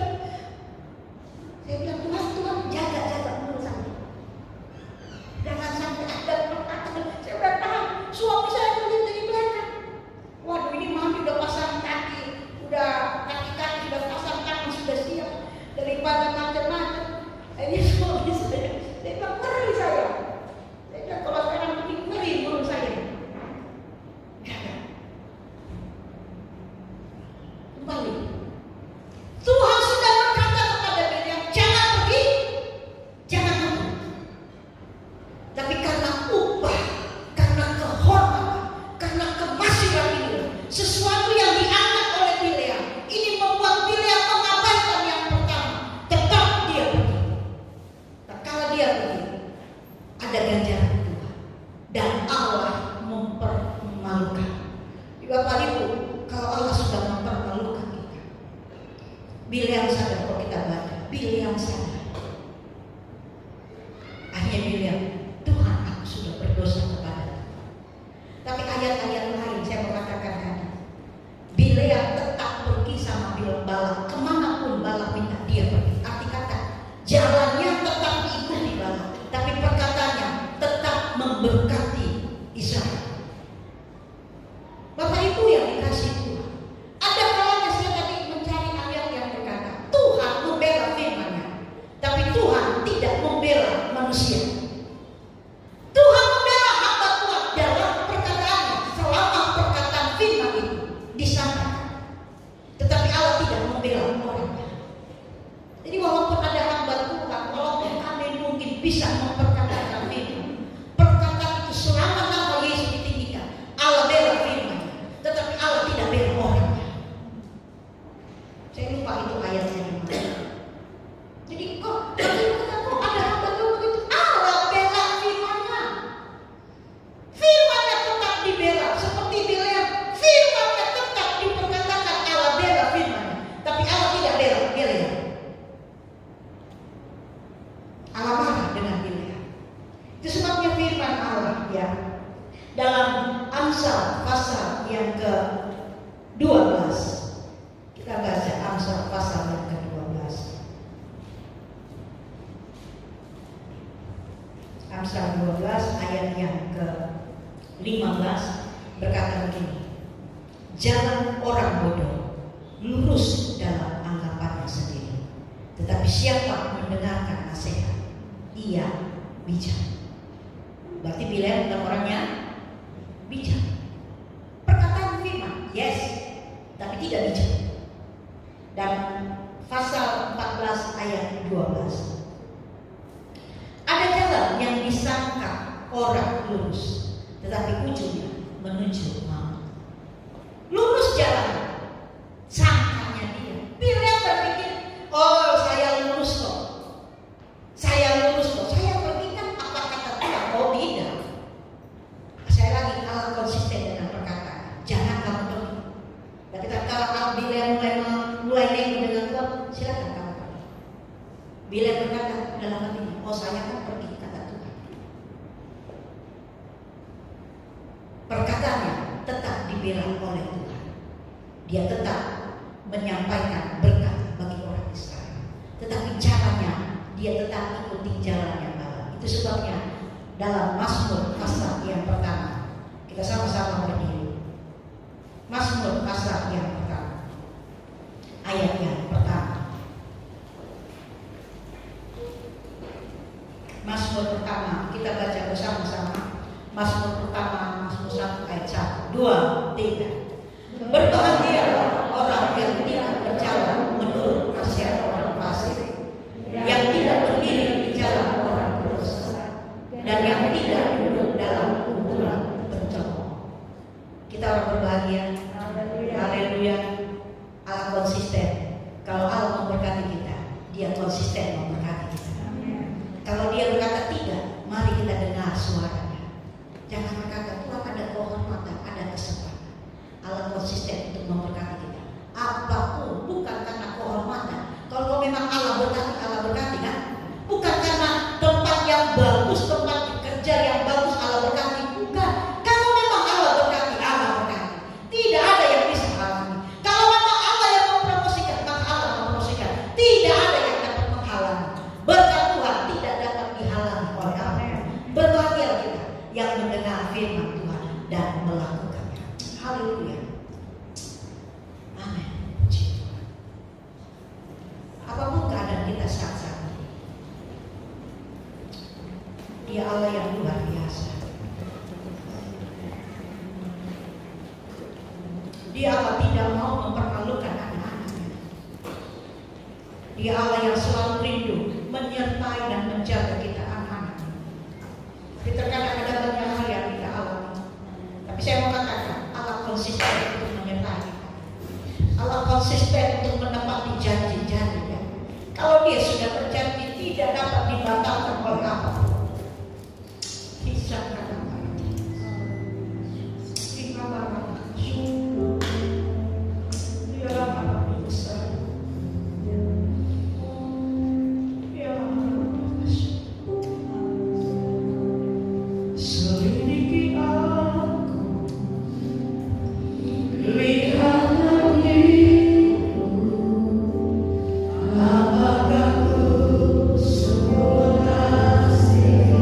Saya bilang Tuhan jaga mulut saya. Jangan sampai ada perkataan. Saya udah tahan. Suami saya melihat dari belakang. Waduh ini mami udah pasang kaki, udah kaki-kaki sudah pasang kaki sudah siap daripada macam-macam. Ini suami saya bilang ngeri saya. Saya bilang kalau sekarang begini ngeri mulut saya. Kembali. Tuhan sudah berkata kepada Bileam, jangan pergi, jangan pergi. Tapi karena upah, karena kehormatan, karena kemasihan ini, sesuatu yang diangkat oleh Bileam, ini membuat Bileam mengabaikan yang pertama. Tetap dia pergi. Nah, kalau dia pergi, ada ganjaran Tuhan dan Allah mempermalukan. Bapak Ibu, kalau Allah sudah mempermalukan kita, Bileam sadar. Kalau kita baca, Bileam sadar. Akhirnya Bileam, Tuhan aku sudah berdosa kepada. Tapi ayat-ayat lain saya mengatakan tadi, Bileam tetap pergi sama Balak, kemanapun Balak minta dia pergi. Arti kata, jalannya tetap diikuti Balak, tapi perkataannya tetap memberkati Israel. Bapak Ibu yang dikasih Tuhan, ada kalanya saya tadi mencari ayat yang berkata Tuhan membela firman-Nya, tapi Tuhan tidak membela manusia. Tuhan membela hamba Tuhan dalam perkataannya selama perkataan firman itu disampaikan, tetapi Allah tidak membela orangnya. Jadi walaupun ada hamba Tuhan, walaupun kami mungkin bisa memperkatakan firman, perkataan itu selama nama Yesus ditinggikan, Allah bela firman, tetapi Allah tidak bela orangnya. Saya lupa itu ayatnya di mana. Jadi kok ada hamba Tuhan begitu? Allah bela firman-Nya. Firman-Nya tetap dibela seperti Bileam. Firman-Nya tetap diperkatakan Allah bela firman-Nya, tapi Allah tidak bela Bileam. Allah marah dengan Bileam. Itu sebabnya firman Allah ya dalam Amsal pasal yang ke-12. Kita baca Amsal pasal yang ke-12. Amsal 12 ayat yang ke-15 berkata begini. Jalan orang bodoh lurus dalam anggapannya sendiri, tetapi siapa mendengarkan nasihat, ia bijak. Berarti Bileam bukan orangnya bijak. Perkataan firman, yes, tapi tidak bijak. Dan pasal 14 ayat 12. Ada jalan yang disangka orang lurus, tetapi ujungnya menuju maut. Lurus jalan, sangkanya dia. Bileam berpikir, oh saya lurus kok. Saya lurus kok. Saya pergi kan apa kata Tuhan? Oh tidak. dibela oleh Tuhan. Dia tetap menyampaikan berkat bagi orang Israel, tetapi caranya dia tetap ikuti jalannya Allah. Itu sebabnya dalam Mazmur pasal yang pertama, kita sama-sama berdiri. Mazmur pasal yang pertama, ayat yang pertama. Mazmur pertama, kita baca bersama-sama. Mazmur pertama, Mazmur 1 ayat 1, 2, 3. Berbahagialah orang yang tidak berjalan menurut nasihat orang fasik, yang tidak berdiri di jalan orang berdosa, dan yang tidak duduk dalam kumpulan pencemooh. Kita orang berbahagia. Haleluya. Allah konsisten. Kalau Allah memberkati kita, Dia konsisten memberkati kita. Kalau Dia berkata tidak, mari kita dengar suaranya. Jangan berkata Tuhan ada kehormatan, ada kesempatan. Allah konsisten untuk memberkati kita. Apapun, bukan karena kehormatan. Kalau memang Allah berkati kan? Bukan karena tempat yang bagus, tempat kerja yang bagus Allah berkati. Bukan. Kalau memang Allah berkati, Allah berkati. Tidak ada yang bisa menghalangi. Kalau memang Allah yang mempromosikan, maka Allah mempromosikan. Tidak ada yang dapat menghalangi. Berkat Tuhan tidak dapat dihalangi oleh Allah. Berbahagia kita yang mendengar firman Tuhan dan melakukannya. Haleluya. Amin. Apapun keadaan kita saat ini, Dia Allah yang luar biasa. Dia Allah tidak mau mempermalukan anak-anaknya. Dia Allah yang selalu rindu menyertai dan menjaga kita anak-anak. Tapi terkadang ada banyak hal yang kita alami. Tapi saya mau katakan, Allah konsisten untuk menyertai kita. Allah konsisten untuk menepati janji-janjinya. Kalau Dia sudah berjanji, tidak dapat dibatalkan oleh apapun. Bisa katakan. Apakah ku semua kasih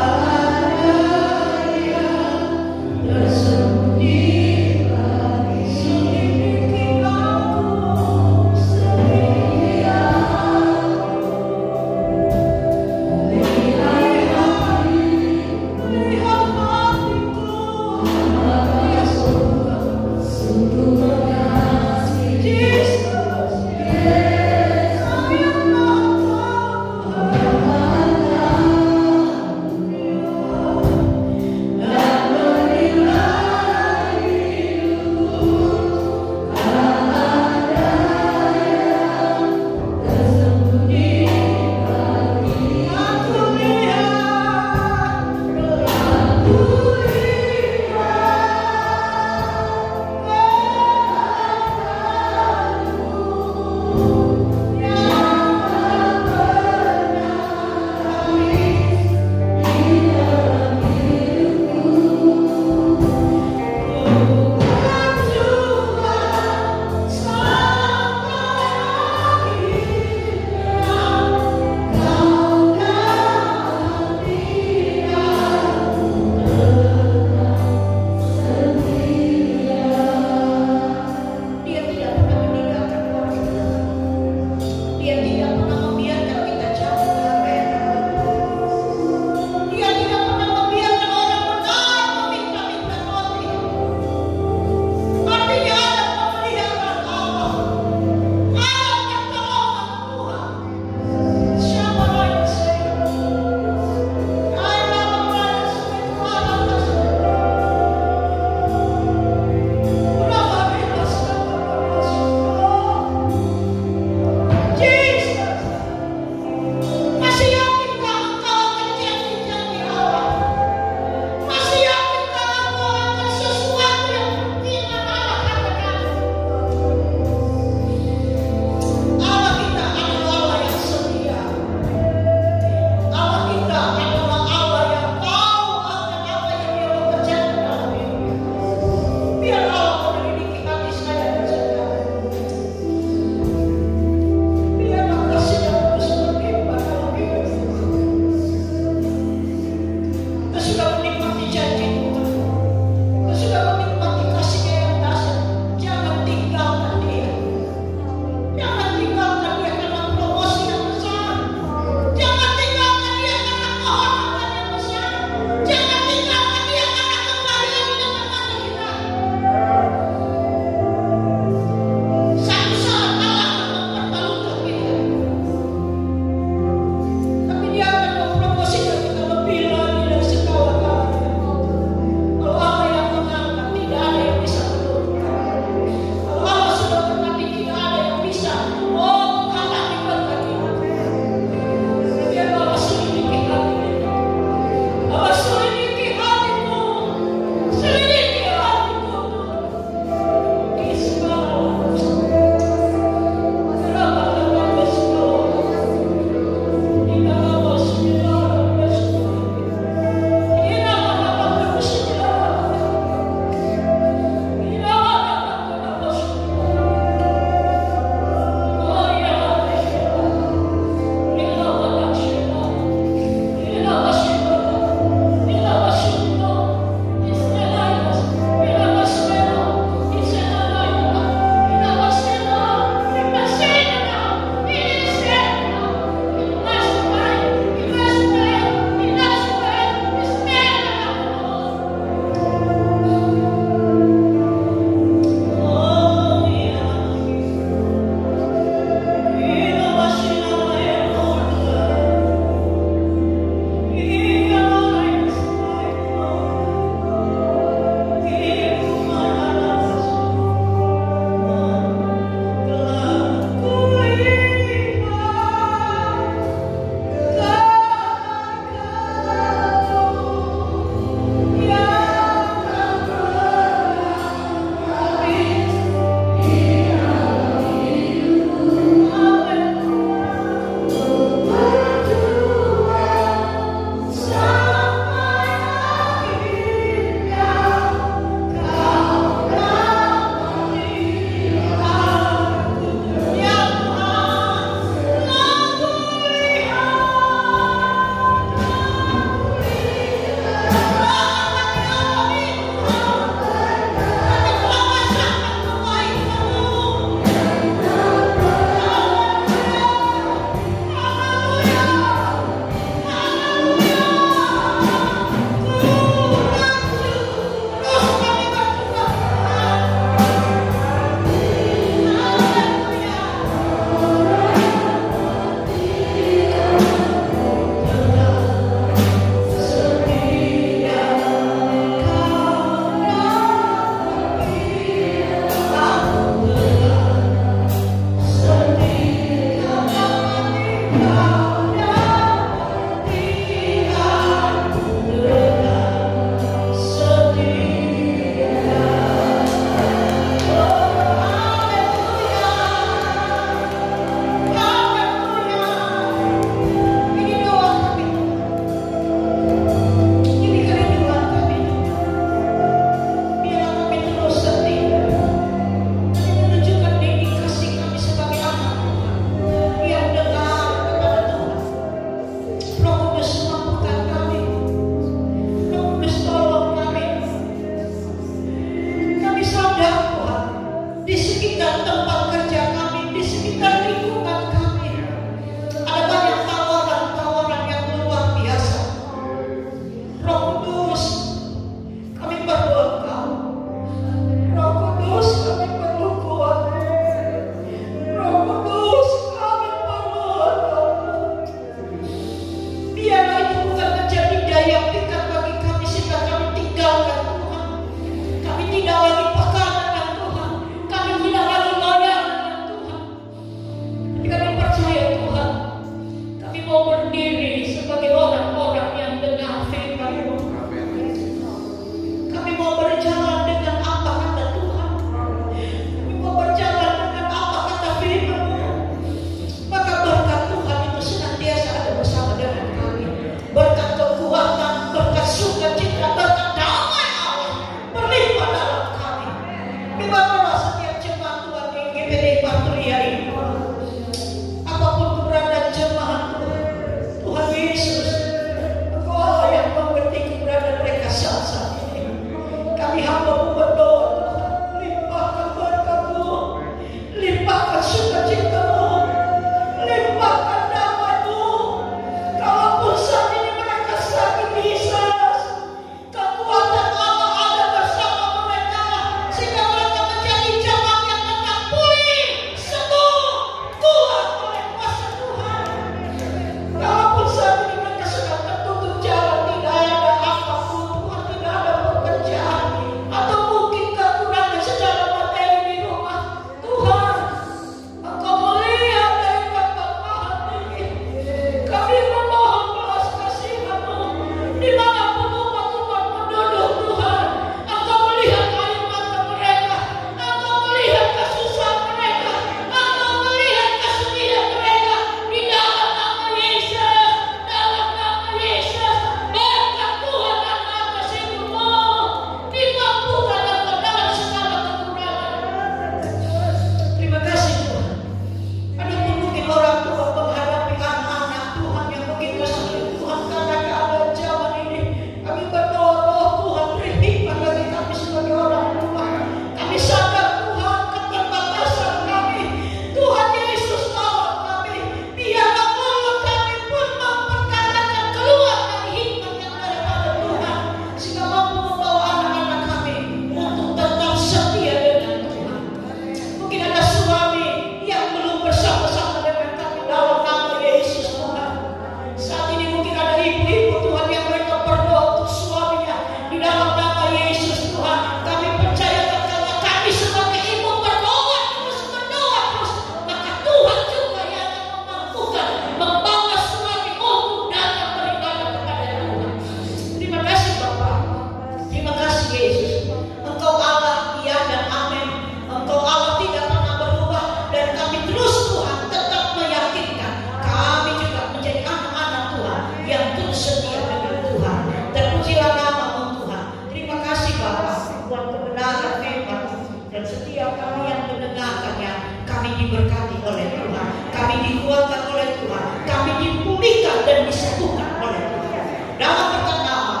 diberkati oleh Tuhan, kami dikuatkan oleh Tuhan, kami dipulihkan dan disembuhkan oleh Tuhan. Dalam berkat nama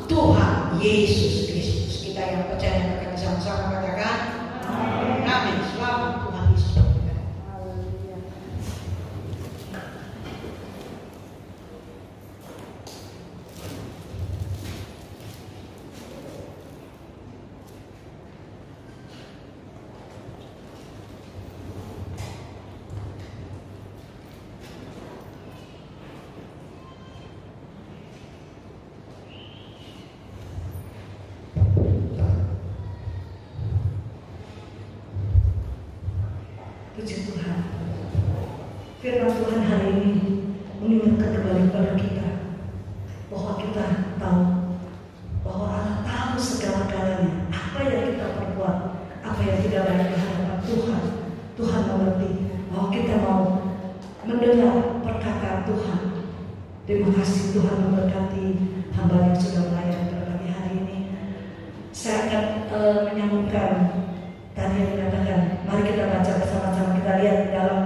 Tuhan Yesus Kristus, kita yang percaya akan sama-sama katakan amin. Selamat Tuhan Yesus. Puji Tuhan. Firman Tuhan hari ini mengingatkan kembali kepada kita bahwa kita tahu bahwa Allah tahu segala-galanya, apa yang kita perbuat, apa yang tidak baik di hadapan Tuhan. Tuhan mengerti bahwa kita mau mendengar perkataan Tuhan. Terima kasih Tuhan memberkati hamba yang sudah melayani pada pagi hari ini. Saya akan menyambungkan tadi yang dikatakan. Mari kita baca bersama-sama. Kita lihat di dalam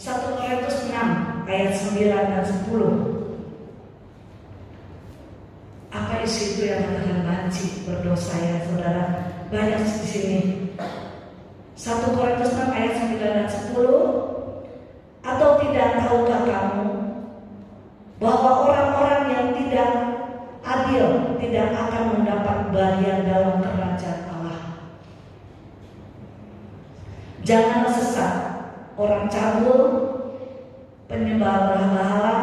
1 Korintus 6 ayat 9 dan 10. Apa isi itu yang mengatakan banci berdosa ya saudara? Banyak di sini. 1 Korintus 6 ayat 9 dan 10. Atau tidak tahukah kamu bahwa orang-orang yang tidak adil tidak akan mendapat bagian dalam kerajaan Allah? Janganlah sesat, orang cabul, penyembah berhala,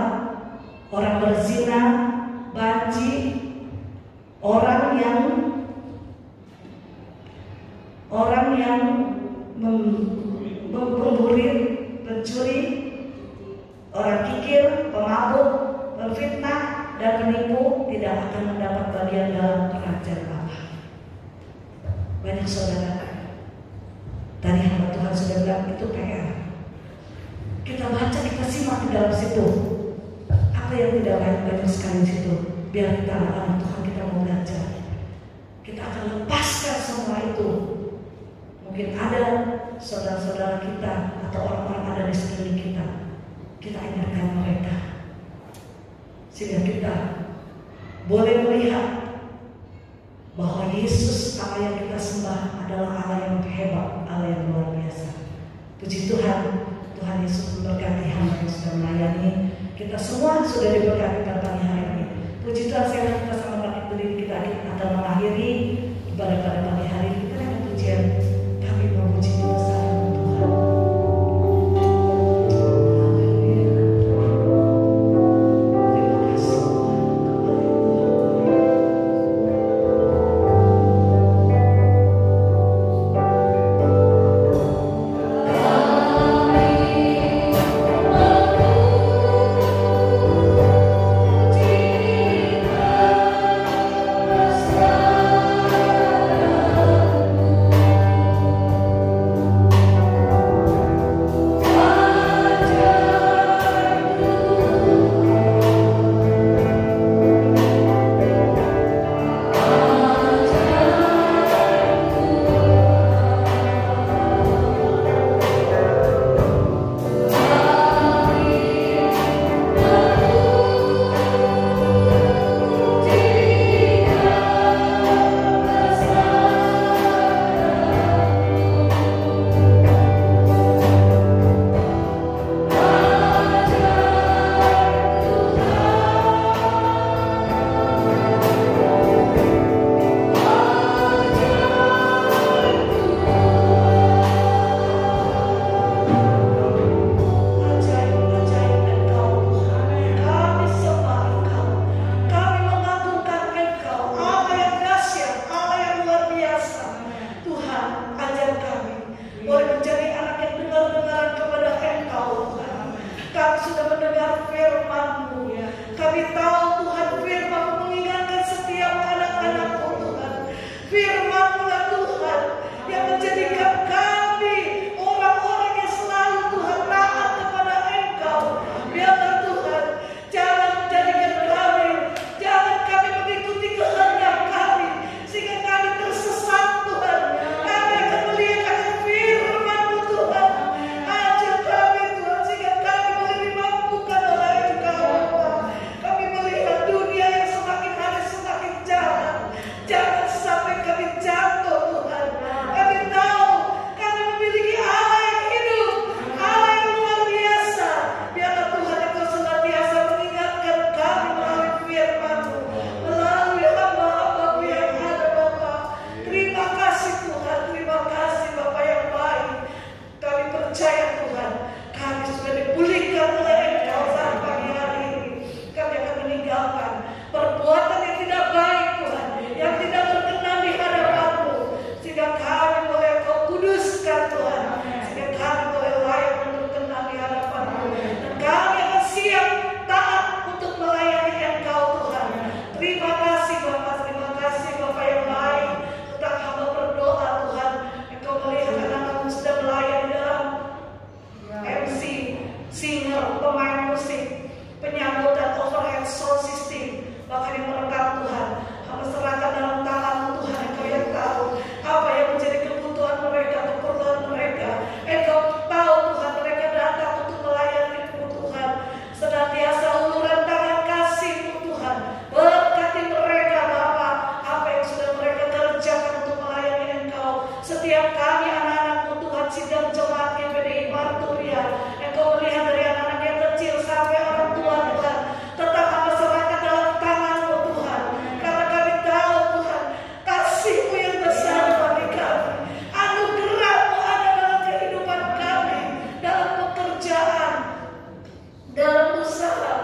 orang berzina, banci, orang yang memburi, pencuri, orang kikir, pemabuk, pemfitnah, dan penipu tidak akan mendapat bagian dalam kerajaan Allah. Banyak saudara, tadi hamba Tuhan sudah bilang itu PR. Kita baca, kita simak di dalam situ. Apa yang tidak baik banyak sekali di situ. Biar kita anak Tuhan, kita mau belajar. Kita akan lepaskan semua itu. Mungkin ada saudara-saudara kita atau orang-orang ada di sekeliling kita. Kita ingatkan mereka, sehingga kita boleh melihat bahwa Yesus Allah yang kita sembah adalah Allah yang hebat, Allah yang luar biasa. Puji Tuhan, Tuhan Yesus memberkati hamba yang sudah melayani. Kita semua sudah diberkati pada pagi hari ini. Puji Tuhan, saya kita sama bangkit berdiri, kita akan mengakhiri ibadah pada pagi hari ini. Kita dengan pujian kami memuji bersama Tuhan. Terima kasih. setiap kami anak-anakmu Tuhan, sidang jemaat GPDI Marturia. Engkau melihat dari anak-anak yang kecil sampai orang tua Tuhan. Tetap kami serahkan dalam tangan-Mu Tuhan. Karena kami tahu Tuhan, kasih-Mu yang besar bagi kami. Anugerah-Mu ada dalam kehidupan kami, dalam pekerjaan, dalam usaha,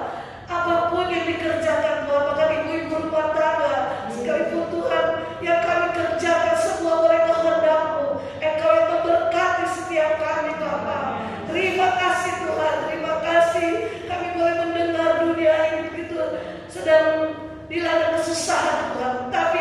apapun yang dikerjakan Tuhan. Bahkan ibu-ibu rumah tangga, sekalipun Tuhan yang kami kerjakan semua oleh kehendak-Mu. Engkau yang memberkati setiap kami Bapa. Terima kasih Tuhan, terima kasih kami boleh mendengar dunia ini begitu sedang dilanda kesusahan Tuhan. Tapi